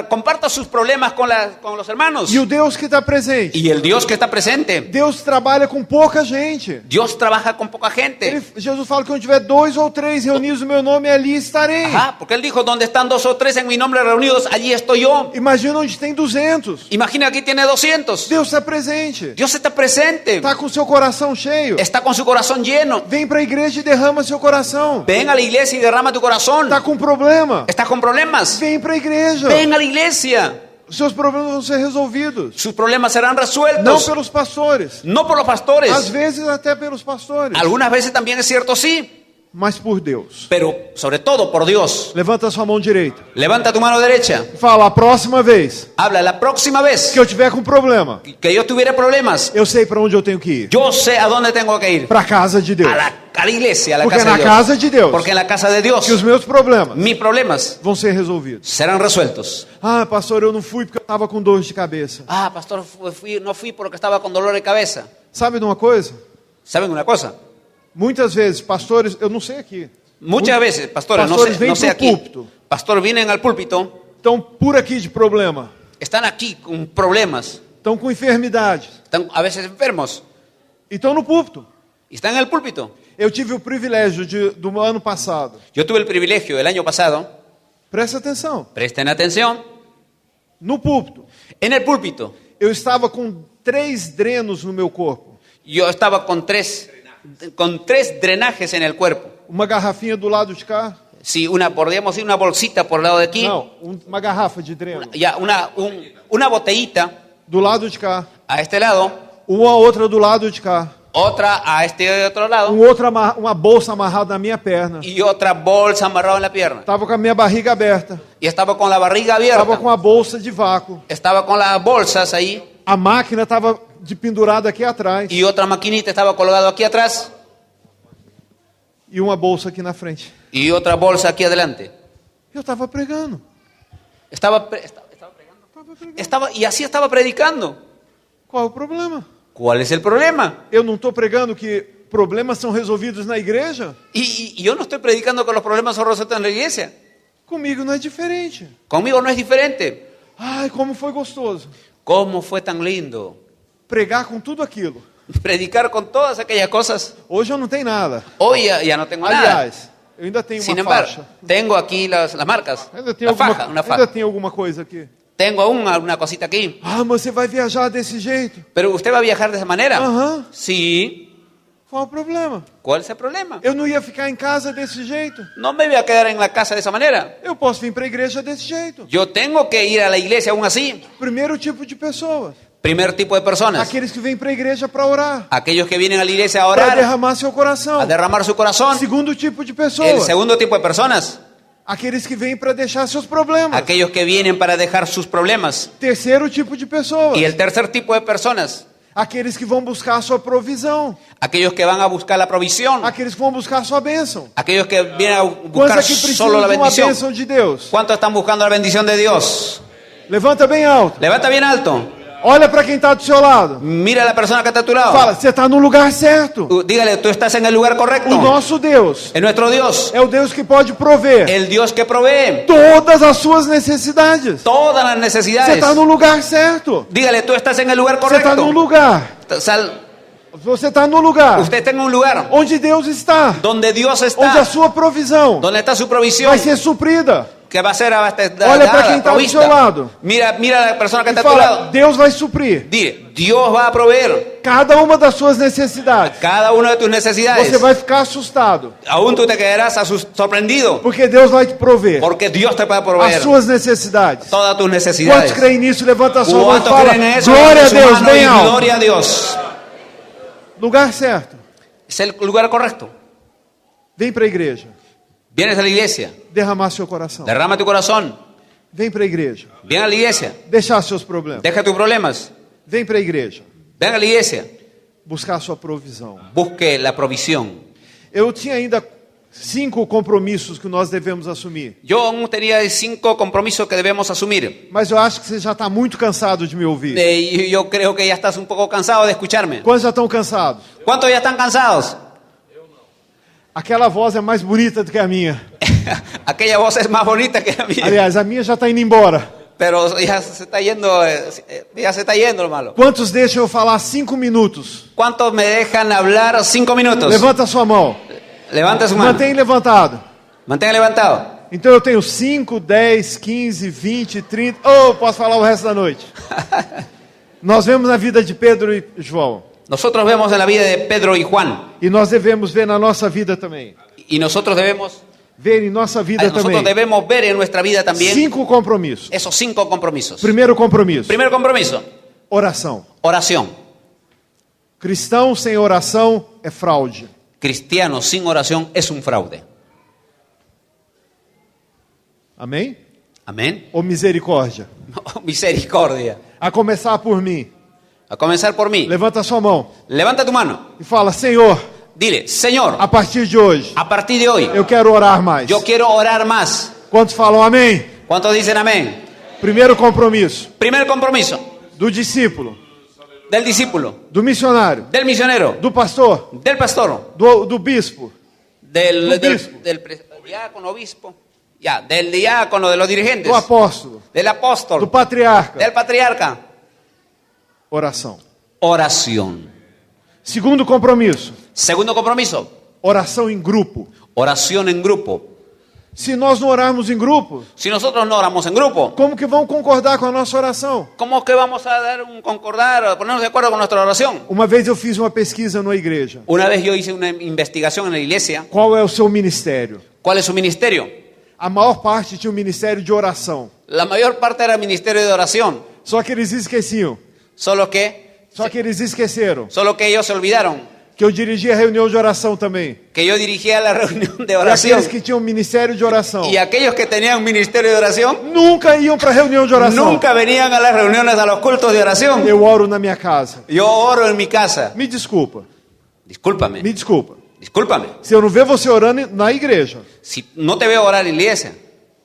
[SPEAKER 1] Comparta sus problemas con los hermanos.
[SPEAKER 2] E o Deus que está presente.
[SPEAKER 1] Y el Dios que está presente.
[SPEAKER 2] Deus trabalha com pouca gente.
[SPEAKER 1] Dios trabaja con poca gente.
[SPEAKER 2] Jesus fala que onde tiver 2 ou 3 reunidos no meu nome, ali estarei.
[SPEAKER 1] Porque él dijo, donde están 2 o 3 en mi nombre reunidos, allí estoy yo.
[SPEAKER 2] Imagina onde tem 200.
[SPEAKER 1] Imagina aquí tiene 200.
[SPEAKER 2] Deus está presente.
[SPEAKER 1] Dios está presente.
[SPEAKER 2] Está com seu coração cheio.
[SPEAKER 1] Está con su corazón lleno.
[SPEAKER 2] Vem para a igreja e derrama seu coração.
[SPEAKER 1] Ven a la iglesia y derrama tu corazón.
[SPEAKER 2] Está com problema.
[SPEAKER 1] Estás con problemas.
[SPEAKER 2] Vem para a igreja.
[SPEAKER 1] Ven a la iglesia.
[SPEAKER 2] Seus problemas vão ser resolvidos.
[SPEAKER 1] Sus problemas serán
[SPEAKER 2] Não
[SPEAKER 1] resueltos.
[SPEAKER 2] pelos pastores.
[SPEAKER 1] No por los pastores.
[SPEAKER 2] Às vezes até pelos pastores.
[SPEAKER 1] Algunas veces también es cierto, sí.
[SPEAKER 2] mas por Deus.
[SPEAKER 1] pero sobre todo por Dios.
[SPEAKER 2] Levanta sua mão direita.
[SPEAKER 1] Levanta tu mano derecha.
[SPEAKER 2] E fala, a próxima vez
[SPEAKER 1] Habla la próxima vez
[SPEAKER 2] que eu tiver com problema,
[SPEAKER 1] que yo tuviera problemas.
[SPEAKER 2] eu sei para onde eu tenho que ir.
[SPEAKER 1] Yo sé a dónde tengo que ir.
[SPEAKER 2] Para a casa de Deus.
[SPEAKER 1] A la iglesia, a la
[SPEAKER 2] Porque
[SPEAKER 1] casa
[SPEAKER 2] na
[SPEAKER 1] de Dios.
[SPEAKER 2] casa de Deus
[SPEAKER 1] Porque en la casa de Dios
[SPEAKER 2] que os meus problemas
[SPEAKER 1] mis problemas
[SPEAKER 2] vão ser resolvidos.
[SPEAKER 1] serán resueltos.
[SPEAKER 2] Ah, pastor, eu não fui porque eu estava com dor de cabeça.
[SPEAKER 1] Ah, pastor, no fui porque estaba con dolor de cabeza.
[SPEAKER 2] Sabe de uma coisa?
[SPEAKER 1] ¿Saben una cosa?
[SPEAKER 2] Muitas vezes, pastores, eu não sei aqui,
[SPEAKER 1] Muchas veces, pastores,
[SPEAKER 2] pastores
[SPEAKER 1] no sé
[SPEAKER 2] vêm
[SPEAKER 1] aquí,
[SPEAKER 2] pro púlpito,
[SPEAKER 1] pastor, vienen al púlpito,
[SPEAKER 2] estão por aqui de problema,
[SPEAKER 1] están aquí con problemas,
[SPEAKER 2] estão com enfermidades,
[SPEAKER 1] están a veces enfermos
[SPEAKER 2] e estão no púlpito.
[SPEAKER 1] y están en el púlpito.
[SPEAKER 2] Eu tive o privilégio do ano passado,
[SPEAKER 1] Yo tuve el privilegio el año pasado,
[SPEAKER 2] presta atenção,
[SPEAKER 1] presten atención,
[SPEAKER 2] no púlpito,
[SPEAKER 1] en el púlpito
[SPEAKER 2] eu estava com 3 drenos no meu corpo.
[SPEAKER 1] yo estaba con tres drenajes en el cuerpo.
[SPEAKER 2] Uma garrafinha do lado de cá,
[SPEAKER 1] Sí, podríamos decir una bolsita por el lado de aquí,
[SPEAKER 2] não, uma garrafa de dreno.
[SPEAKER 1] ya una botellita
[SPEAKER 2] Do lado de cá,
[SPEAKER 1] a este lado,
[SPEAKER 2] uma outra do lado de cá,
[SPEAKER 1] otra a este otro lado
[SPEAKER 2] uma bolsa amarrada na minha perna.
[SPEAKER 1] y otra bolsa amarrada en la pierna.
[SPEAKER 2] Estava com a minha barriga aberta,
[SPEAKER 1] Y estaba con la barriga
[SPEAKER 2] estava
[SPEAKER 1] abierta,
[SPEAKER 2] com a bolsa de vácuo.
[SPEAKER 1] estaba con las bolsas ahí
[SPEAKER 2] A máquina estava de pendurada aqui atrás
[SPEAKER 1] y otra maquinita estaba colgado aquí atrás
[SPEAKER 2] e uma bolsa aqui na frente.
[SPEAKER 1] y otra bolsa aquí adelante.
[SPEAKER 2] Eu estava pregando.
[SPEAKER 1] Estaba pregando. Y así estaba predicando.
[SPEAKER 2] Qual é o problema?
[SPEAKER 1] ¿Cuál es el problema?
[SPEAKER 2] Eu não estou pregando que problemas são resolvidos na igreja?
[SPEAKER 1] Y yo no estoy predicando que los problemas son resueltos en la iglesia.
[SPEAKER 2] Comigo não é diferente.
[SPEAKER 1] Conmigo no es diferente.
[SPEAKER 2] Ai, como foi gostoso.
[SPEAKER 1] ¿Cómo fue tan lindo
[SPEAKER 2] Pregar com tudo aquilo.
[SPEAKER 1] predicar con todas aquellas cosas?
[SPEAKER 2] Hoje eu não tenho nada.
[SPEAKER 1] Hoy ya no tengo nada.
[SPEAKER 2] Aliás, eu ainda tenho
[SPEAKER 1] Sin
[SPEAKER 2] uma
[SPEAKER 1] embargo,
[SPEAKER 2] faixa.
[SPEAKER 1] tengo aquí las marcas.
[SPEAKER 2] Ainda tenho
[SPEAKER 1] La faja, una
[SPEAKER 2] ainda
[SPEAKER 1] faja.
[SPEAKER 2] tenho alguma coisa aqui.
[SPEAKER 1] Tengo aún una cosita aquí.
[SPEAKER 2] Ah, mas você vai viajar desse jeito?
[SPEAKER 1] Pero usted va a viajar de esa manera.
[SPEAKER 2] Aham.
[SPEAKER 1] Sí.
[SPEAKER 2] Qual o problema?
[SPEAKER 1] ¿Cuál es el problema?
[SPEAKER 2] Eu não ia ficar em casa desse jeito.
[SPEAKER 1] No me voy a quedar en la casa de esa manera.
[SPEAKER 2] Eu posso vir para a igreja desse jeito.
[SPEAKER 1] Yo tengo que ir a la iglesia aún así.
[SPEAKER 2] Primeiro tipo de pessoas.
[SPEAKER 1] Primer tipo de personas.
[SPEAKER 2] Aqueles que vêm para a igreja para orar.
[SPEAKER 1] Aquellos que vienen a la iglesia a
[SPEAKER 2] Para
[SPEAKER 1] orar,
[SPEAKER 2] derramar seu coração.
[SPEAKER 1] a derramar su corazón.
[SPEAKER 2] Segundo tipo de
[SPEAKER 1] El
[SPEAKER 2] pessoas.
[SPEAKER 1] segundo tipo de personas.
[SPEAKER 2] Aqueles que vêm para deixar seus problemas.
[SPEAKER 1] Aquellos que vienen para dejar sus problemas.
[SPEAKER 2] Terceiro tipo de pessoas.
[SPEAKER 1] Y el tercer tipo de personas.
[SPEAKER 2] Aqueles que vão buscar a sua provisão.
[SPEAKER 1] Aquellos que van a buscar la provisión.
[SPEAKER 2] Aqueles que vão buscar a sua bênção.
[SPEAKER 1] Aquellos que vienen a
[SPEAKER 2] Quantos
[SPEAKER 1] buscar
[SPEAKER 2] aqui
[SPEAKER 1] solo
[SPEAKER 2] precisam
[SPEAKER 1] la
[SPEAKER 2] de uma
[SPEAKER 1] bendición.
[SPEAKER 2] bênção de Deus?
[SPEAKER 1] ¿Cuántos están buscando la bendición de Dios?
[SPEAKER 2] Levanta bem alto.
[SPEAKER 1] Levanta bien alto.
[SPEAKER 2] Olha para quem está do seu lado.
[SPEAKER 1] Mira a la persona que está a tu lado.
[SPEAKER 2] Fala, você está no lugar certo.
[SPEAKER 1] Dígale, tú estás en el lugar correcto.
[SPEAKER 2] O nosso Deus
[SPEAKER 1] Es nuestro Dios.
[SPEAKER 2] é o Deus que pode prover
[SPEAKER 1] El Dios que provee
[SPEAKER 2] todas as suas necessidades.
[SPEAKER 1] todas las
[SPEAKER 2] Você
[SPEAKER 1] necesidades.
[SPEAKER 2] está no lugar certo.
[SPEAKER 1] Dígale, tú estás en el lugar
[SPEAKER 2] Você está no
[SPEAKER 1] correcto.
[SPEAKER 2] lugar. Você está no lugar
[SPEAKER 1] Usted está en un lugar
[SPEAKER 2] onde Deus está.
[SPEAKER 1] donde Dios
[SPEAKER 2] Onde a
[SPEAKER 1] está,
[SPEAKER 2] sua provisão
[SPEAKER 1] donde está su provisión,
[SPEAKER 2] vai ser suprida.
[SPEAKER 1] que va a ser
[SPEAKER 2] Olha para quem está do seu lado.
[SPEAKER 1] Mira a la persona que
[SPEAKER 2] E
[SPEAKER 1] está a tu
[SPEAKER 2] fala,
[SPEAKER 1] lado.
[SPEAKER 2] Deus vai suprir
[SPEAKER 1] Dile, Dios va a proveer
[SPEAKER 2] cada uma das suas necessidades.
[SPEAKER 1] cada una de tus necesidades.
[SPEAKER 2] Você vai ficar assustado,
[SPEAKER 1] Aún tú te quedarás sorprendido,
[SPEAKER 2] porque Deus vai te prover
[SPEAKER 1] porque Dios te va a
[SPEAKER 2] as
[SPEAKER 1] proveer
[SPEAKER 2] suas necessidades.
[SPEAKER 1] todas tus
[SPEAKER 2] Quantos
[SPEAKER 1] necesidades.
[SPEAKER 2] creem nisso? Levanta a sua mão e
[SPEAKER 1] ¿Cuántos
[SPEAKER 2] fala,
[SPEAKER 1] creen en eso?
[SPEAKER 2] glória a
[SPEAKER 1] Levanta su
[SPEAKER 2] Deus,
[SPEAKER 1] mano
[SPEAKER 2] bem
[SPEAKER 1] y
[SPEAKER 2] alto.
[SPEAKER 1] gloria a Dios.
[SPEAKER 2] Lugar certo.
[SPEAKER 1] Es el lugar correcto.
[SPEAKER 2] Vem para a igreja,
[SPEAKER 1] Vienes a la iglesia,
[SPEAKER 2] derramar seu coração.
[SPEAKER 1] derrama tu corazón.
[SPEAKER 2] Vem para a igreja,
[SPEAKER 1] Ven a la iglesia,
[SPEAKER 2] deixar seus problemas.
[SPEAKER 1] deja tus problemas.
[SPEAKER 2] Vem para a igreja,
[SPEAKER 1] Ven a la iglesia,
[SPEAKER 2] buscar sua provisão.
[SPEAKER 1] busque la provisión.
[SPEAKER 2] Eu tinha ainda 5 compromissos que nós devemos assumir,
[SPEAKER 1] Yo aún tenía 5 compromisos que debemos asumir.
[SPEAKER 2] mas eu acho que você já está muito cansado de me ouvir.
[SPEAKER 1] Y yo creo que ya estás un poco cansado de escucharme.
[SPEAKER 2] Quantos já estão cansados?
[SPEAKER 1] ¿Cuántos ya están cansados?
[SPEAKER 2] Aquela voz é mais bonita do que a minha.
[SPEAKER 1] Aquella voz es más bonita que la mía.
[SPEAKER 2] Aliás, a minha já está indo embora.
[SPEAKER 1] Pero ya se está yendo, ya se está yendo, hermano.
[SPEAKER 2] Quantos deixam eu falar 5 minutos?
[SPEAKER 1] ¿Cuántos me dejan hablar 5 minutos?
[SPEAKER 2] Levanta sua mão.
[SPEAKER 1] Levanta su mano.
[SPEAKER 2] Mantém levantado.
[SPEAKER 1] Mantenga levantado.
[SPEAKER 2] Então eu tenho 5, 10, 15, 20, 30. Oh, posso falar o resto da noite. Nós vemos na vida de Pedro e João.
[SPEAKER 1] Nosotros vemos en la vida de Pedro y Juan.
[SPEAKER 2] E nós devemos ver na nossa vida também.
[SPEAKER 1] Y nosotros debemos
[SPEAKER 2] Ver em nossa vida
[SPEAKER 1] Nosotros
[SPEAKER 2] também.
[SPEAKER 1] debemos ver en nuestra vida también
[SPEAKER 2] 5 compromissos.
[SPEAKER 1] esos 5 compromisos.
[SPEAKER 2] Primeiro compromisso,
[SPEAKER 1] Primer compromiso,
[SPEAKER 2] oração.
[SPEAKER 1] oración.
[SPEAKER 2] Cristão sem oração é fraude.
[SPEAKER 1] cristiano sin oración es un fraude.
[SPEAKER 2] Amém?
[SPEAKER 1] Amén.
[SPEAKER 2] Ou misericórdia?
[SPEAKER 1] Misericordia.
[SPEAKER 2] A começar por mim.
[SPEAKER 1] A comenzar por mí.
[SPEAKER 2] Levanta sua mão
[SPEAKER 1] Levanta tu mano.
[SPEAKER 2] e fala: Senhor,
[SPEAKER 1] Dile, Señor,
[SPEAKER 2] a partir de hoje,
[SPEAKER 1] a partir de hoy,
[SPEAKER 2] eu quero orar mais.
[SPEAKER 1] yo quiero orar más.
[SPEAKER 2] Quantos falam amém?
[SPEAKER 1] ¿Cuántos dicen amén?
[SPEAKER 2] Primeiro compromisso
[SPEAKER 1] Primer compromiso
[SPEAKER 2] do discípulo,
[SPEAKER 1] del discípulo,
[SPEAKER 2] do missionário,
[SPEAKER 1] del misionero,
[SPEAKER 2] do pastor,
[SPEAKER 1] del pastor,
[SPEAKER 2] do bispo,
[SPEAKER 1] del
[SPEAKER 2] Obispo.
[SPEAKER 1] diácono, obispo, ya, del diácono, de los dirigentes,
[SPEAKER 2] do apóstolo,
[SPEAKER 1] del
[SPEAKER 2] do
[SPEAKER 1] apóstol,
[SPEAKER 2] patriarca.
[SPEAKER 1] del patriarca.
[SPEAKER 2] Oração.
[SPEAKER 1] Oración.
[SPEAKER 2] Segundo compromisso,
[SPEAKER 1] Segundo compromiso,
[SPEAKER 2] oração em grupo.
[SPEAKER 1] oración en grupo.
[SPEAKER 2] Se nós não orarmos em grupo,
[SPEAKER 1] Si nosotros no oramos en grupo,
[SPEAKER 2] como que vão concordar com a nossa oração?
[SPEAKER 1] ¿cómo que vamos a dar un concordar o ponernos de acuerdo con nuestra oración?
[SPEAKER 2] Uma vez eu fiz uma pesquisa numa igreja.
[SPEAKER 1] Una vez yo hice una investigación en la iglesia.
[SPEAKER 2] Qual é o seu ministério?
[SPEAKER 1] ¿Cuál es su ministerio?
[SPEAKER 2] A maior parte tinha um ministério de oração.
[SPEAKER 1] La mayor parte era ministerio de oración,
[SPEAKER 2] Só que eles esqueciam.
[SPEAKER 1] solo que
[SPEAKER 2] Só que
[SPEAKER 1] ellos se olvidaron
[SPEAKER 2] que eu dirigia a reunião de oração também.
[SPEAKER 1] que yo dirigía la reunión de
[SPEAKER 2] E
[SPEAKER 1] oración.
[SPEAKER 2] aqueles que tinham ministério de oração
[SPEAKER 1] Y aquellos que tenían un ministerio de oración
[SPEAKER 2] nunca iam para a reunião de oração.
[SPEAKER 1] nunca venían a las reuniones, a los cultos de oración.
[SPEAKER 2] Eu oro na minha casa.
[SPEAKER 1] Yo oro en mi casa.
[SPEAKER 2] Me desculpa.
[SPEAKER 1] Discúlpame,
[SPEAKER 2] Me desculpa.
[SPEAKER 1] discúlpame.
[SPEAKER 2] Se eu não ver você orando na igreja,
[SPEAKER 1] Si no te veo orar en la iglesia,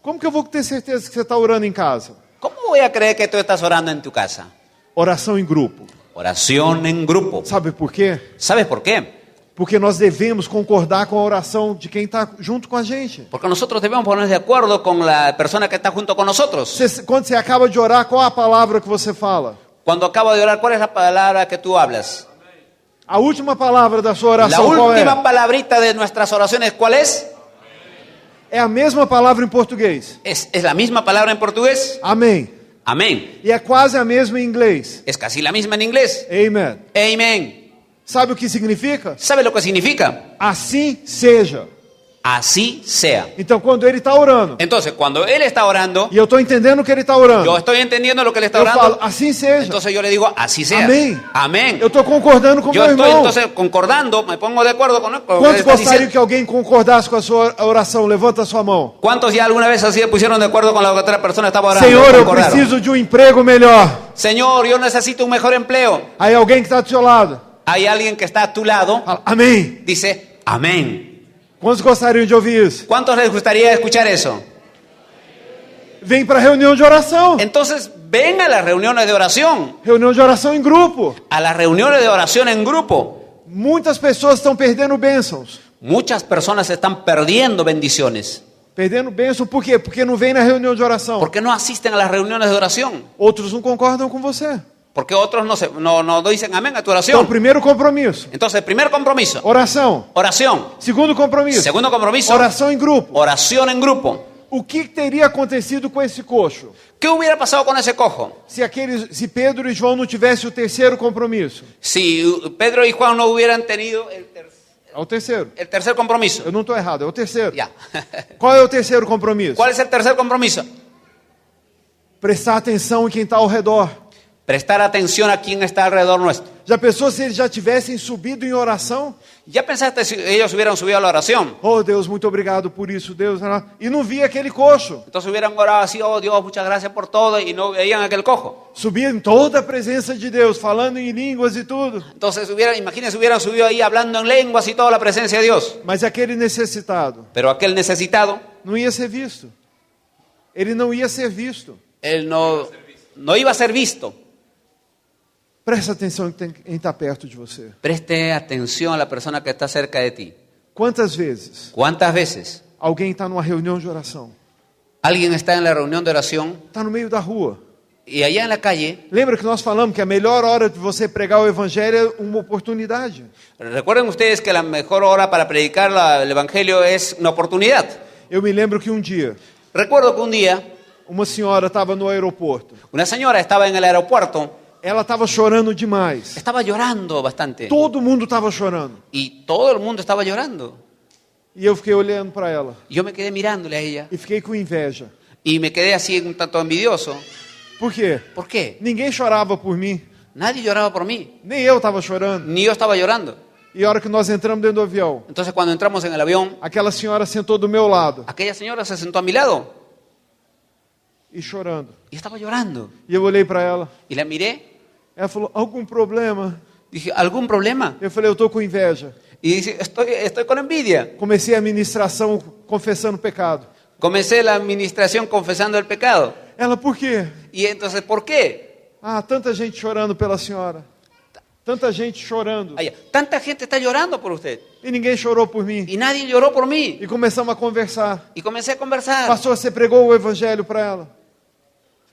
[SPEAKER 2] como que eu vou ter certeza que você está orando em casa?
[SPEAKER 1] ¿cómo voy a creer que tú estás orando en tu casa?
[SPEAKER 2] Oração em grupo.
[SPEAKER 1] Oración en grupo.
[SPEAKER 2] Sabe por quê?
[SPEAKER 1] ¿Sabes por qué?
[SPEAKER 2] Porque nós devemos concordar com a oração de quem está junto com a gente.
[SPEAKER 1] Porque nosotros debemos ponernos de acuerdo con la persona que está junto con nosotros.
[SPEAKER 2] Quando você acaba de orar, qual a palavra que você fala?
[SPEAKER 1] Cuando acabo de orar, ¿cuál es la palabra que tú hablas?
[SPEAKER 2] A última palavra da sua
[SPEAKER 1] La
[SPEAKER 2] oração qual é?
[SPEAKER 1] última palabrita de nuestras oraciones, ¿cuál es?
[SPEAKER 2] É a mesma palavra em português.
[SPEAKER 1] ¿Es la misma palabra en portugués?
[SPEAKER 2] Amém.
[SPEAKER 1] Amén.
[SPEAKER 2] E é quase a mesma em inglês.
[SPEAKER 1] Es casi la misma en inglés.
[SPEAKER 2] Amen.
[SPEAKER 1] Amen.
[SPEAKER 2] Sabe o que significa?
[SPEAKER 1] ¿Sabe lo que significa?
[SPEAKER 2] Assim seja.
[SPEAKER 1] Así sea.
[SPEAKER 2] Então, quando ele está orando,
[SPEAKER 1] Entonces, cuando él está orando,
[SPEAKER 2] e eu estou entendendo o que ele está orando,
[SPEAKER 1] yo estoy entendiendo lo que él está
[SPEAKER 2] eu falo,
[SPEAKER 1] orando.
[SPEAKER 2] assim seja.
[SPEAKER 1] Entonces yo le digo, así sea.
[SPEAKER 2] Amém.
[SPEAKER 1] Amén.
[SPEAKER 2] Eu estou concordando com
[SPEAKER 1] Yo
[SPEAKER 2] meu
[SPEAKER 1] estoy
[SPEAKER 2] irmão.
[SPEAKER 1] entonces concordando, me pongo de acuerdo con lo que él
[SPEAKER 2] Quantos
[SPEAKER 1] está
[SPEAKER 2] gostariam
[SPEAKER 1] diciendo.
[SPEAKER 2] que alguém concordasse com a sua oração? Levanta a sua mão.
[SPEAKER 1] ¿Cuántos ya alguna vez así se pusieron de acuerdo con lo que otra persona estaba orando?
[SPEAKER 2] Senhor, eu
[SPEAKER 1] Concordaron.
[SPEAKER 2] preciso de um emprego melhor.
[SPEAKER 1] Señor, yo necesito un mejor empleo.
[SPEAKER 2] Aí alguém que está do seu lado
[SPEAKER 1] Hay alguien que está a tu lado,
[SPEAKER 2] fala, amém.
[SPEAKER 1] dice, amén.
[SPEAKER 2] Quantos gostariam de ouvir isso?
[SPEAKER 1] ¿Cuántos les gustaría escuchar eso?
[SPEAKER 2] Vem para a reunião de oração.
[SPEAKER 1] Entonces, ven a las reuniones de oración.
[SPEAKER 2] Reunião de oração em grupo.
[SPEAKER 1] A las reuniones de oración en grupo.
[SPEAKER 2] Muitas pessoas estão perdendo bênçãos.
[SPEAKER 1] Muchas personas están perdiendo bendiciones.
[SPEAKER 2] Perdendo bênção por quê? Porque não vem na reunião de oração.
[SPEAKER 1] Porque no asisten a las reuniones de oración.
[SPEAKER 2] Outros não concordam com você.
[SPEAKER 1] Porque otros no dicen amén a tu
[SPEAKER 2] Então,
[SPEAKER 1] oración.
[SPEAKER 2] primeiro compromisso,
[SPEAKER 1] Entonces, primer compromiso,
[SPEAKER 2] oração.
[SPEAKER 1] oración.
[SPEAKER 2] Segundo compromisso,
[SPEAKER 1] Segundo compromiso,
[SPEAKER 2] oração em grupo.
[SPEAKER 1] oración en grupo.
[SPEAKER 2] O que teria acontecido com esse coxo
[SPEAKER 1] ¿Qué hubiera pasado con ese cojo?
[SPEAKER 2] se Pedro e João não tivessem o terceiro compromisso?
[SPEAKER 1] Si Pedro y Juan no hubieran tenido
[SPEAKER 2] É o terceiro.
[SPEAKER 1] el tercer compromiso.
[SPEAKER 2] Eu não estou errado, é o terceiro.
[SPEAKER 1] Ya.
[SPEAKER 2] Qual é o terceiro compromisso?
[SPEAKER 1] ¿Cuál es el tercer compromiso?
[SPEAKER 2] Prestar atenção em quem está ao redor.
[SPEAKER 1] Prestar atención a quien está alrededor nuestro.
[SPEAKER 2] Já pensou se eles já tivessem subido em oração?
[SPEAKER 1] ¿Ya pensaste si ellos hubieran subido a la oración?
[SPEAKER 2] Oh, Deus, muito obrigado por isso, Deus. E não via aquele coxo.
[SPEAKER 1] Entonces hubieran orado así, oh Dios, muchas gracias por todo, y no veían aquel cojo.
[SPEAKER 2] Subia em toda a presença de Deus, falando em línguas e tudo.
[SPEAKER 1] Entonces imagínense, hubieran subido ahí hablando en lenguas y toda la presencia de Dios.
[SPEAKER 2] Mas aquele necessitado
[SPEAKER 1] Pero aquel necesitado,
[SPEAKER 2] não ia ser visto. Ele não ia ser visto.
[SPEAKER 1] él no iba a ser visto.
[SPEAKER 2] Presta atenção em estar perto de você.
[SPEAKER 1] Preste atención a la persona que está cerca de ti.
[SPEAKER 2] Quantas vezes
[SPEAKER 1] ¿Cuántas veces
[SPEAKER 2] alguém está numa reunião de oração?
[SPEAKER 1] alguien está en la reunión de oración
[SPEAKER 2] Está no meio da rua.
[SPEAKER 1] y allá en la calle?
[SPEAKER 2] Lembra que nós falamos que a melhor hora de você pregar o evangelho é uma oportunidade.
[SPEAKER 1] Recuerden ustedes que la mejor hora para predicar el evangelio es una oportunidad.
[SPEAKER 2] Eu me lembro que um dia
[SPEAKER 1] Recuerdo que un día
[SPEAKER 2] uma senhora estava no aeroporto.
[SPEAKER 1] una señora estaba en el aeropuerto,
[SPEAKER 2] Ela estava chorando demais.
[SPEAKER 1] estaba llorando bastante
[SPEAKER 2] Todo mundo estava chorando.
[SPEAKER 1] y todo el mundo estaba llorando.
[SPEAKER 2] E eu fiquei olhando para ela
[SPEAKER 1] Y yo me quedé mirándole a ella
[SPEAKER 2] e fiquei com inveja.
[SPEAKER 1] y me quedé así un tanto envidioso.
[SPEAKER 2] Por quê?
[SPEAKER 1] ¿Por qué?
[SPEAKER 2] Ninguém chorava por mim.
[SPEAKER 1] Nadie lloraba por mí,
[SPEAKER 2] Nem eu estava chorando.
[SPEAKER 1] ni yo estaba llorando.
[SPEAKER 2] E a hora que nós entramos dentro do avião,
[SPEAKER 1] Entonces cuando entramos en el avión,
[SPEAKER 2] aquela senhora sentou do meu lado
[SPEAKER 1] aquella señora se sentó a mi lado
[SPEAKER 2] e chorando.
[SPEAKER 1] y estaba llorando.
[SPEAKER 2] E eu olhei para ela.
[SPEAKER 1] Y la miré,
[SPEAKER 2] Ela falou, algum problema?
[SPEAKER 1] dije, ¿algún problema?
[SPEAKER 2] Eu falei, eu estou com inveja.
[SPEAKER 1] Y dice, estoy con envidia.
[SPEAKER 2] Comecei a ministração confessando pecado.
[SPEAKER 1] Comencé la administración confesando el pecado.
[SPEAKER 2] Ela, por quê?
[SPEAKER 1] Y entonces, ¿por qué?
[SPEAKER 2] Ah, tanta gente chorando pela senhora. Tanta gente chorando.
[SPEAKER 1] Ay, tanta gente está llorando por usted.
[SPEAKER 2] E ninguém chorou por mim.
[SPEAKER 1] Y nadie lloró por mí.
[SPEAKER 2] E começamos a conversar.
[SPEAKER 1] Y comencé a conversar.
[SPEAKER 2] Pastor, você pregou o evangelho para ela?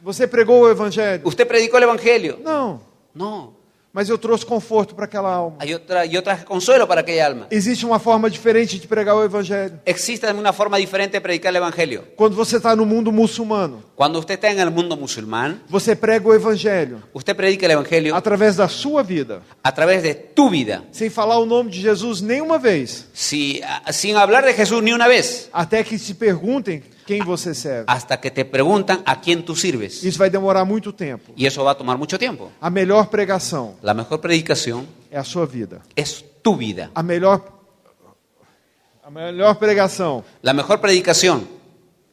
[SPEAKER 2] Você pregou o evangelho?
[SPEAKER 1] ¿Usted predicó el evangelio?
[SPEAKER 2] Não,
[SPEAKER 1] No.
[SPEAKER 2] mas eu trouxe conforto para aquela alma.
[SPEAKER 1] Yo traje consuelo para aquella alma.
[SPEAKER 2] Existe uma forma diferente de pregar o evangelho.
[SPEAKER 1] Existe una forma diferente de predicar el evangelio.
[SPEAKER 2] Quando você está no mundo muçulmano,
[SPEAKER 1] Cuando usted está en el mundo musulmán,
[SPEAKER 2] você prega o evangelho
[SPEAKER 1] usted predica el evangelio
[SPEAKER 2] através da sua vida,
[SPEAKER 1] a través de tu vida,
[SPEAKER 2] sem falar o nome de Jesus nenhuma vez,
[SPEAKER 1] sin hablar de Jesús ni una vez,
[SPEAKER 2] até que te perguntem quem você serve.
[SPEAKER 1] hasta que te preguntan a quién tú sirves.
[SPEAKER 2] Isso vai demorar muito tempo.
[SPEAKER 1] Y eso va a tomar mucho tiempo.
[SPEAKER 2] A melhor pregação
[SPEAKER 1] La mejor predicación
[SPEAKER 2] é a sua vida.
[SPEAKER 1] es tu vida.
[SPEAKER 2] A melhor pregação
[SPEAKER 1] La mejor predicación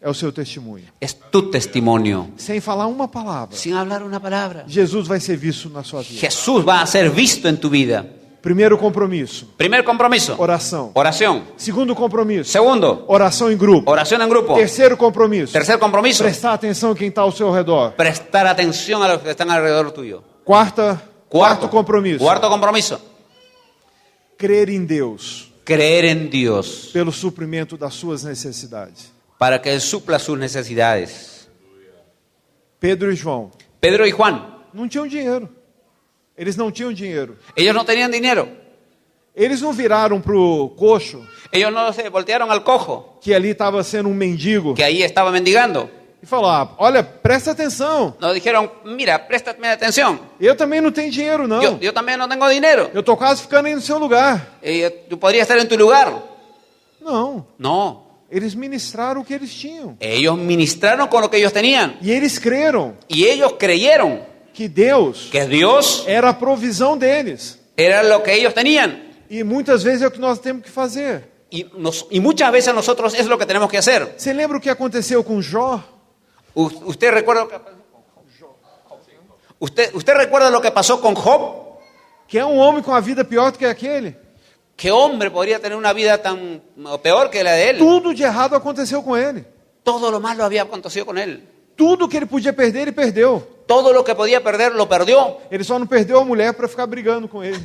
[SPEAKER 2] é o seu testemunho.
[SPEAKER 1] es tu testimonio.
[SPEAKER 2] Sem falar uma palavra,
[SPEAKER 1] Sin hablar una palabra.
[SPEAKER 2] Jesus vai ser visto na sua vida.
[SPEAKER 1] Jesús va a ser visto en tu vida.
[SPEAKER 2] Primeiro compromisso,
[SPEAKER 1] Primer compromiso,
[SPEAKER 2] oração.
[SPEAKER 1] oración.
[SPEAKER 2] Segundo compromisso,
[SPEAKER 1] Segundo,
[SPEAKER 2] oração em grupo.
[SPEAKER 1] oración en grupo.
[SPEAKER 2] Terceiro compromisso,
[SPEAKER 1] Tercer compromiso,
[SPEAKER 2] prestar atenção em quem está ao seu redor.
[SPEAKER 1] prestar atención a los que están alrededor tuyo.
[SPEAKER 2] Quarto compromisso,
[SPEAKER 1] Cuarto compromiso,
[SPEAKER 2] crer em Deus
[SPEAKER 1] creer en Dios
[SPEAKER 2] pelo suprimento das suas necessidades.
[SPEAKER 1] para que Él supla sus necesidades.
[SPEAKER 2] Pedro e João
[SPEAKER 1] Pedro y Juan,
[SPEAKER 2] não tinham dinheiro. Eles não tinham dinheiro.
[SPEAKER 1] ellos no tenían dinero.
[SPEAKER 2] Eles não viraram pro coxo,
[SPEAKER 1] Ellos no se voltearon al cojo,
[SPEAKER 2] que ali estava sendo um mendigo,
[SPEAKER 1] que ahí estaba mendigando.
[SPEAKER 2] e falaram, olha, presta atenção.
[SPEAKER 1] Nos dijeron, mira, préstame atención.
[SPEAKER 2] Eu também não tenho dinheiro, não.
[SPEAKER 1] Yo también no tengo dinero.
[SPEAKER 2] Eu estou quase ficando aí no seu lugar.
[SPEAKER 1] Yo podría estar en tu lugar.
[SPEAKER 2] Não.
[SPEAKER 1] No,
[SPEAKER 2] Eles ministraram o que eles tinham.
[SPEAKER 1] ellos ministraron con lo que ellos tenían.
[SPEAKER 2] E eles creram
[SPEAKER 1] Y ellos creyeron
[SPEAKER 2] que Deus
[SPEAKER 1] que Dios
[SPEAKER 2] era a provisão deles.
[SPEAKER 1] era lo que ellos tenían.
[SPEAKER 2] E muitas vezes é o que nós temos que fazer.
[SPEAKER 1] Y muchas veces nosotros es lo que tenemos que hacer.
[SPEAKER 2] Você lembra o que aconteceu com Jó?
[SPEAKER 1] ¿Usted recuerda usted recuerda lo que pasó con Job?
[SPEAKER 2] Que é um homem com a vida pior do que aquele.
[SPEAKER 1] ¿Qué hombre podría tener una vida tan peor que la de él?
[SPEAKER 2] Tudo de errado aconteceu com ele.
[SPEAKER 1] Todo lo malo había acontecido con él.
[SPEAKER 2] Tudo que ele podia perder, ele perdeu.
[SPEAKER 1] Todo lo que podía perder, lo perdió.
[SPEAKER 2] Ele só não perdeu a mulher para ficar brigando com ele.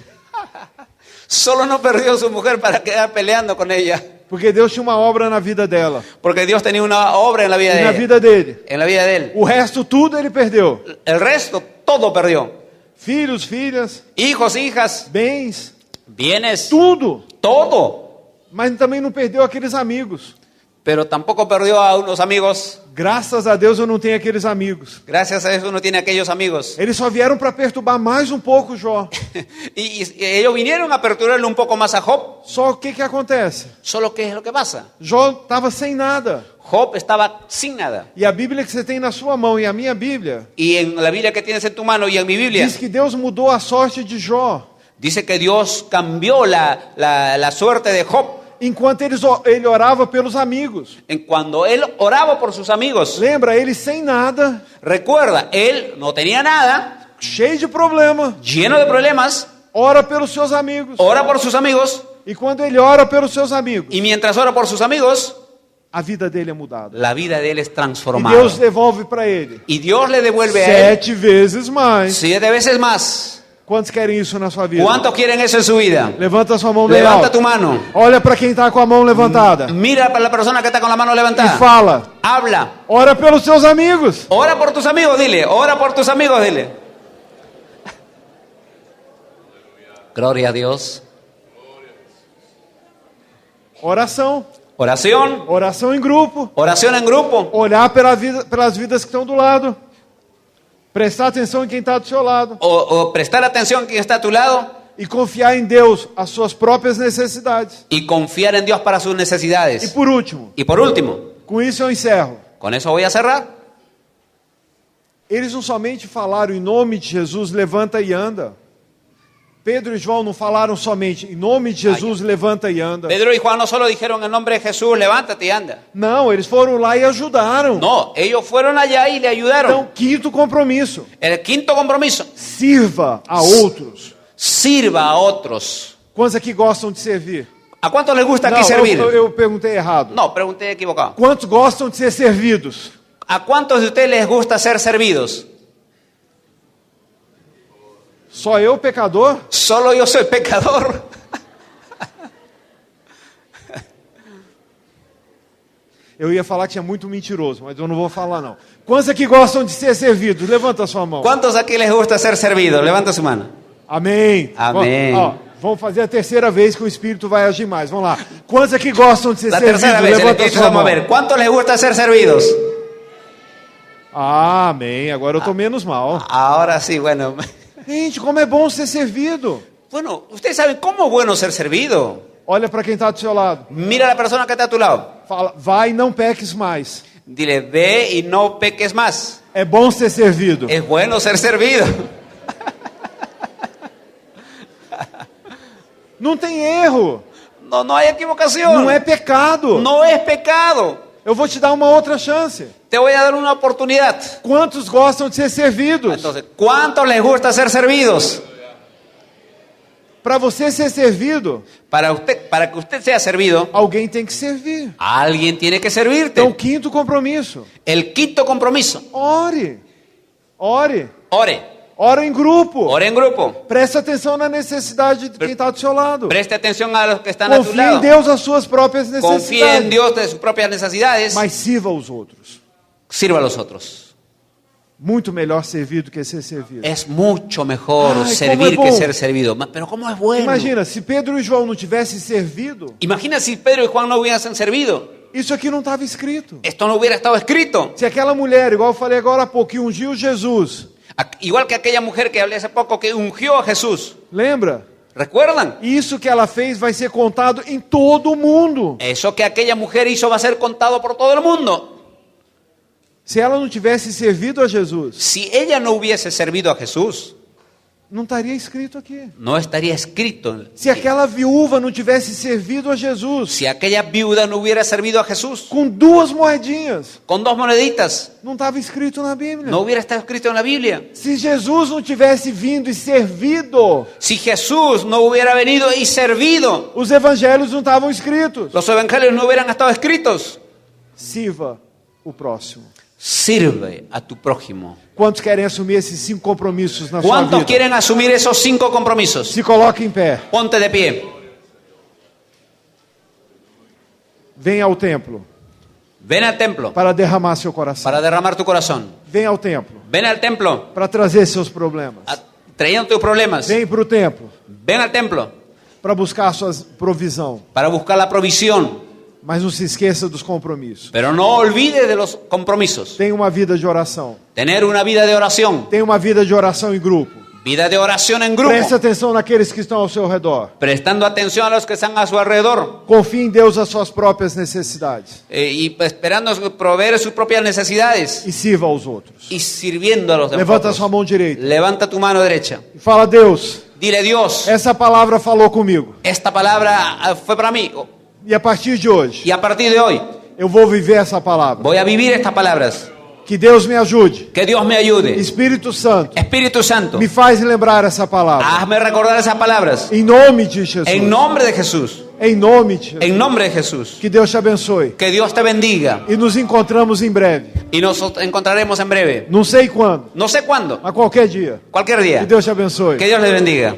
[SPEAKER 1] Solo no perdió a su mujer para quedar peleando con ella.
[SPEAKER 2] Porque Deus tinha uma obra na vida dela.
[SPEAKER 1] Porque Dios tenía una obra en la vida
[SPEAKER 2] E
[SPEAKER 1] de
[SPEAKER 2] na
[SPEAKER 1] él.
[SPEAKER 2] vida dele.
[SPEAKER 1] En la vida de él.
[SPEAKER 2] O resto tudo ele perdeu.
[SPEAKER 1] El resto, todo perdió.
[SPEAKER 2] Filhos, filhas,
[SPEAKER 1] Hijos, hijas,
[SPEAKER 2] bens,
[SPEAKER 1] bienes,
[SPEAKER 2] tudo.
[SPEAKER 1] todo.
[SPEAKER 2] Mas também não perdeu aqueles amigos.
[SPEAKER 1] Pero tampoco perdió a unos amigos.
[SPEAKER 2] Graças a Deus eu não tenho aqueles amigos.
[SPEAKER 1] Gracias a eso uno tiene aquellos amigos.
[SPEAKER 2] Eles só vieram para perturbar mais um pouco Jó.
[SPEAKER 1] y ellos vinieron a perturbarle un poco más a Job.
[SPEAKER 2] Só o que acontece?
[SPEAKER 1] Solo ¿qué es lo que pasa?
[SPEAKER 2] Jó estava sem nada.
[SPEAKER 1] Job estaba sin nada.
[SPEAKER 2] E a Bíblia que você tem na sua mão e a minha Bíblia
[SPEAKER 1] Y en la Biblia que tienes en tu mano y en mi Biblia,
[SPEAKER 2] diz que Deus mudou a sorte de Jó.
[SPEAKER 1] dice que Dios cambió la suerte de Job
[SPEAKER 2] Enquanto ele orava pelos amigos.
[SPEAKER 1] en cuando él oraba por sus amigos.
[SPEAKER 2] Lembra, ele sem nada,
[SPEAKER 1] Recuerda, él no tenía nada,
[SPEAKER 2] cheio de problema,
[SPEAKER 1] lleno de problemas,
[SPEAKER 2] ora pelos seus amigos.
[SPEAKER 1] ora por sus amigos,
[SPEAKER 2] E quando ele ora pelos seus amigos,
[SPEAKER 1] y mientras ora por sus amigos,
[SPEAKER 2] a vida dele é mudada.
[SPEAKER 1] la vida de él es
[SPEAKER 2] E
[SPEAKER 1] transformada.
[SPEAKER 2] Deus devolve para ele
[SPEAKER 1] Y Dios le devuelve a él
[SPEAKER 2] 7 vezes mais.
[SPEAKER 1] 7 veces más.
[SPEAKER 2] Quantos querem isso na sua vida?
[SPEAKER 1] ¿Cuántos quieren eso en su vida?
[SPEAKER 2] Levanta sua mão bem
[SPEAKER 1] Levanta
[SPEAKER 2] alto.
[SPEAKER 1] tu mano.
[SPEAKER 2] Olha para quem está com a mão levantada.
[SPEAKER 1] Mira para la persona que está con la mano
[SPEAKER 2] E
[SPEAKER 1] levantada.
[SPEAKER 2] fala,
[SPEAKER 1] Habla.
[SPEAKER 2] ora pelos seus amigos.
[SPEAKER 1] Ora por tus amigos, dile. Ora por tus amigos, dile. Gloria a Dios.
[SPEAKER 2] Oração.
[SPEAKER 1] Oración.
[SPEAKER 2] Oração em grupo.
[SPEAKER 1] Oración en grupo.
[SPEAKER 2] Olhar pelas vidas que estão do lado. Prestar atenção em quem está do seu lado.
[SPEAKER 1] O prestar atención a quien está a tu lado.
[SPEAKER 2] E confiar em Deus as suas próprias necessidades.
[SPEAKER 1] Y confiar en Dios para sus
[SPEAKER 2] E
[SPEAKER 1] necesidades.
[SPEAKER 2] por último,
[SPEAKER 1] Y por último,
[SPEAKER 2] com isso eu encerro.
[SPEAKER 1] con eso voy a cerrar.
[SPEAKER 2] Eles não somente falaram em nome de Jesus, levanta e anda. Pedro e João não falaram somente em nome de Jesus, levanta e anda.
[SPEAKER 1] Pedro y Juan no solo dijeron en nombre de Jesús, levántate y anda.
[SPEAKER 2] Não, eles foram lá e ajudaram.
[SPEAKER 1] No, ellos fueron allá y le ayudaron.
[SPEAKER 2] Então, quinto compromisso:
[SPEAKER 1] El quinto compromiso,
[SPEAKER 2] sirva a outros.
[SPEAKER 1] sirva a otros.
[SPEAKER 2] Quantos aqui gostam de servir?
[SPEAKER 1] ¿A cuántos les gusta aquí
[SPEAKER 2] Não,
[SPEAKER 1] servir?
[SPEAKER 2] eu perguntei errado.
[SPEAKER 1] No, pregunté equivocado.
[SPEAKER 2] Quantos gostam de ser servidos?
[SPEAKER 1] ¿A cuántos de ustedes les gusta ser servidos?
[SPEAKER 2] Só eu, pecador?
[SPEAKER 1] Solo yo soy pecador.
[SPEAKER 2] Eu ia falar que tinha muito mentiroso, mas eu não vou falar não. Quantos aqui gostam de ser servidos? Levanta a sua mão.
[SPEAKER 1] ¿Cuántos aquí les gusta ser servidos? Levanta su mano.
[SPEAKER 2] Amém.
[SPEAKER 1] Amém.
[SPEAKER 2] Ó, vamos fazer a terceira vez que o Espírito vai agir mais. Vamos lá. Quantos aqui gostam de ser
[SPEAKER 1] La
[SPEAKER 2] servidos?
[SPEAKER 1] tercera vez, el
[SPEAKER 2] Levanta a
[SPEAKER 1] Espíritu se
[SPEAKER 2] sua
[SPEAKER 1] va a
[SPEAKER 2] mão.
[SPEAKER 1] mover. ¿Cuántos les gusta ser servidos?
[SPEAKER 2] Ah, amém. Agora eu tô menos mal.
[SPEAKER 1] Ahora sí, bueno.
[SPEAKER 2] Gente, como é bom ser servido.
[SPEAKER 1] Bueno, ustedes saben cómo es bueno ser servido.
[SPEAKER 2] Olha para quem está do seu lado.
[SPEAKER 1] Mira a la persona que está a tu lado.
[SPEAKER 2] Fala, vai e não peques mais.
[SPEAKER 1] Dile, ve y no peques más.
[SPEAKER 2] É bom ser servido.
[SPEAKER 1] Es bueno ser servido.
[SPEAKER 2] Não tem erro.
[SPEAKER 1] No, no hay equivocación.
[SPEAKER 2] Não é pecado.
[SPEAKER 1] No es pecado.
[SPEAKER 2] Eu vou te dar uma outra chance.
[SPEAKER 1] Te voy a dar una oportunidad.
[SPEAKER 2] Quantos gostam de ser servidos?
[SPEAKER 1] Entonces, ¿cuántos les gusta ser servidos?
[SPEAKER 2] Para você ser servido,
[SPEAKER 1] Para que usted sea servido,
[SPEAKER 2] alguém tem que servir.
[SPEAKER 1] alguien tiene que servirte.
[SPEAKER 2] Então, quinto compromisso.
[SPEAKER 1] El quinto compromiso,
[SPEAKER 2] Ore. Ore.
[SPEAKER 1] ore.
[SPEAKER 2] Ora em grupo.
[SPEAKER 1] Ore en grupo.
[SPEAKER 2] Preste atenção na necessidade de quem está do seu lado.
[SPEAKER 1] Preste atención a los que están a tu
[SPEAKER 2] Confie em
[SPEAKER 1] lado.
[SPEAKER 2] Deus as suas próprias
[SPEAKER 1] Confíe en
[SPEAKER 2] necessidades.
[SPEAKER 1] Dios de sus propias necesidades.
[SPEAKER 2] Mas sirva aos outros.
[SPEAKER 1] Sirva a los otros.
[SPEAKER 2] Muito melhor servir do que ser servido.
[SPEAKER 1] Es mucho mejor
[SPEAKER 2] Ay,
[SPEAKER 1] servir
[SPEAKER 2] ¿cómo es
[SPEAKER 1] que
[SPEAKER 2] bom?
[SPEAKER 1] ser servido. Pero ¿cómo es bueno?
[SPEAKER 2] Imagina, se Pedro e João não tivessem servido,
[SPEAKER 1] Imagina si Pedro y Juan no hubiesen servido.
[SPEAKER 2] isso aqui não estava escrito.
[SPEAKER 1] Esto no hubiera estado escrito.
[SPEAKER 2] Se aquela mulher, igual eu falei agora há pouco, que ungiu Jesus,
[SPEAKER 1] Igual que aquella mujer que hablé hace poco que ungió a Jesús.
[SPEAKER 2] lembra?
[SPEAKER 1] ¿Recuerdan?
[SPEAKER 2] Isso que ela fez vai ser contado em todo o mundo.
[SPEAKER 1] Eso que aquella mujer hizo va a ser contado por todo el mundo.
[SPEAKER 2] Se ela não tivesse servido a Jesus,
[SPEAKER 1] Si ella no hubiese servido a Jesús,
[SPEAKER 2] não estaria escrito aqui.
[SPEAKER 1] no estaría escrito.
[SPEAKER 2] Se aquela viúva não tivesse servido a Jesus,
[SPEAKER 1] Si aquella viuda no hubiera servido a Jesús
[SPEAKER 2] com 2 moedinhas,
[SPEAKER 1] con 2 moneditas,
[SPEAKER 2] não estava escrito na Bíblia.
[SPEAKER 1] no hubiera estado escrito en la Biblia.
[SPEAKER 2] Se Jesus não tivesse vindo e servido,
[SPEAKER 1] Si Jesús no hubiera venido y servido,
[SPEAKER 2] os evangelhos não estavam escritos.
[SPEAKER 1] los evangelios no hubieran estado escritos.
[SPEAKER 2] Sirva o próximo.
[SPEAKER 1] Sirve a tu prójimo.
[SPEAKER 2] Quantos querem assumir esses 5 compromissos na sua
[SPEAKER 1] ¿Cuántos
[SPEAKER 2] vida?
[SPEAKER 1] quieren asumir esos 5 compromisos?
[SPEAKER 2] Se coloque em pé.
[SPEAKER 1] Ponte de pie.
[SPEAKER 2] Venha ao templo
[SPEAKER 1] Ven al templo
[SPEAKER 2] para derramar seu coração.
[SPEAKER 1] para derramar tu corazón.
[SPEAKER 2] Venha ao templo
[SPEAKER 1] Ven al templo
[SPEAKER 2] para trazer seus problemas.
[SPEAKER 1] trayendo tus problemas.
[SPEAKER 2] Vem para o templo
[SPEAKER 1] Ven al templo
[SPEAKER 2] para buscar sua provisão.
[SPEAKER 1] para buscar la provisión.
[SPEAKER 2] Mas não se esqueça dos compromissos.
[SPEAKER 1] Pero no olvides de los compromisos.
[SPEAKER 2] Tenha uma vida de oração.
[SPEAKER 1] Tener una vida de oración.
[SPEAKER 2] Tenha uma vida de oração em grupo.
[SPEAKER 1] Vida de oración en grupo.
[SPEAKER 2] Preste atenção naqueles que estão ao seu redor.
[SPEAKER 1] Prestando atención a los que están a su alrededor.
[SPEAKER 2] Confie em Deus as suas próprias necessidades.
[SPEAKER 1] Y esperando proveer sus propias necesidades.
[SPEAKER 2] E sirva aos outros.
[SPEAKER 1] Y sirviendo a los demás.
[SPEAKER 2] Levanta a sua mão direita.
[SPEAKER 1] Levanta tu mano derecha.
[SPEAKER 2] E fala, Deus,
[SPEAKER 1] Dile, Dios,
[SPEAKER 2] essa palavra falou comigo.
[SPEAKER 1] esta palabra fue para mí.
[SPEAKER 2] E a partir de hoje,
[SPEAKER 1] Y a partir de hoy
[SPEAKER 2] eu vou viver essa palavra.
[SPEAKER 1] voy a vivir estas palabras.
[SPEAKER 2] Que Deus me ajude.
[SPEAKER 1] Que Dios me ayude.
[SPEAKER 2] Espírito Santo,
[SPEAKER 1] Espíritu Santo,
[SPEAKER 2] me faz lembrar essa palavra.
[SPEAKER 1] hazme recordar esas palabras.
[SPEAKER 2] Em nome de Jesus.
[SPEAKER 1] En nombre de Jesús.
[SPEAKER 2] Em nome de Jesus.
[SPEAKER 1] En nombre de Jesús.
[SPEAKER 2] Que Deus te abençoe.
[SPEAKER 1] Que Dios te bendiga.
[SPEAKER 2] E nos encontramos em breve.
[SPEAKER 1] Y nos encontraremos en breve.
[SPEAKER 2] Não sei quando,
[SPEAKER 1] No sé cuándo.
[SPEAKER 2] a qualquer dia.
[SPEAKER 1] Cualquier
[SPEAKER 2] Que
[SPEAKER 1] día.
[SPEAKER 2] Deus te abençoe.
[SPEAKER 1] Que Dios les bendiga.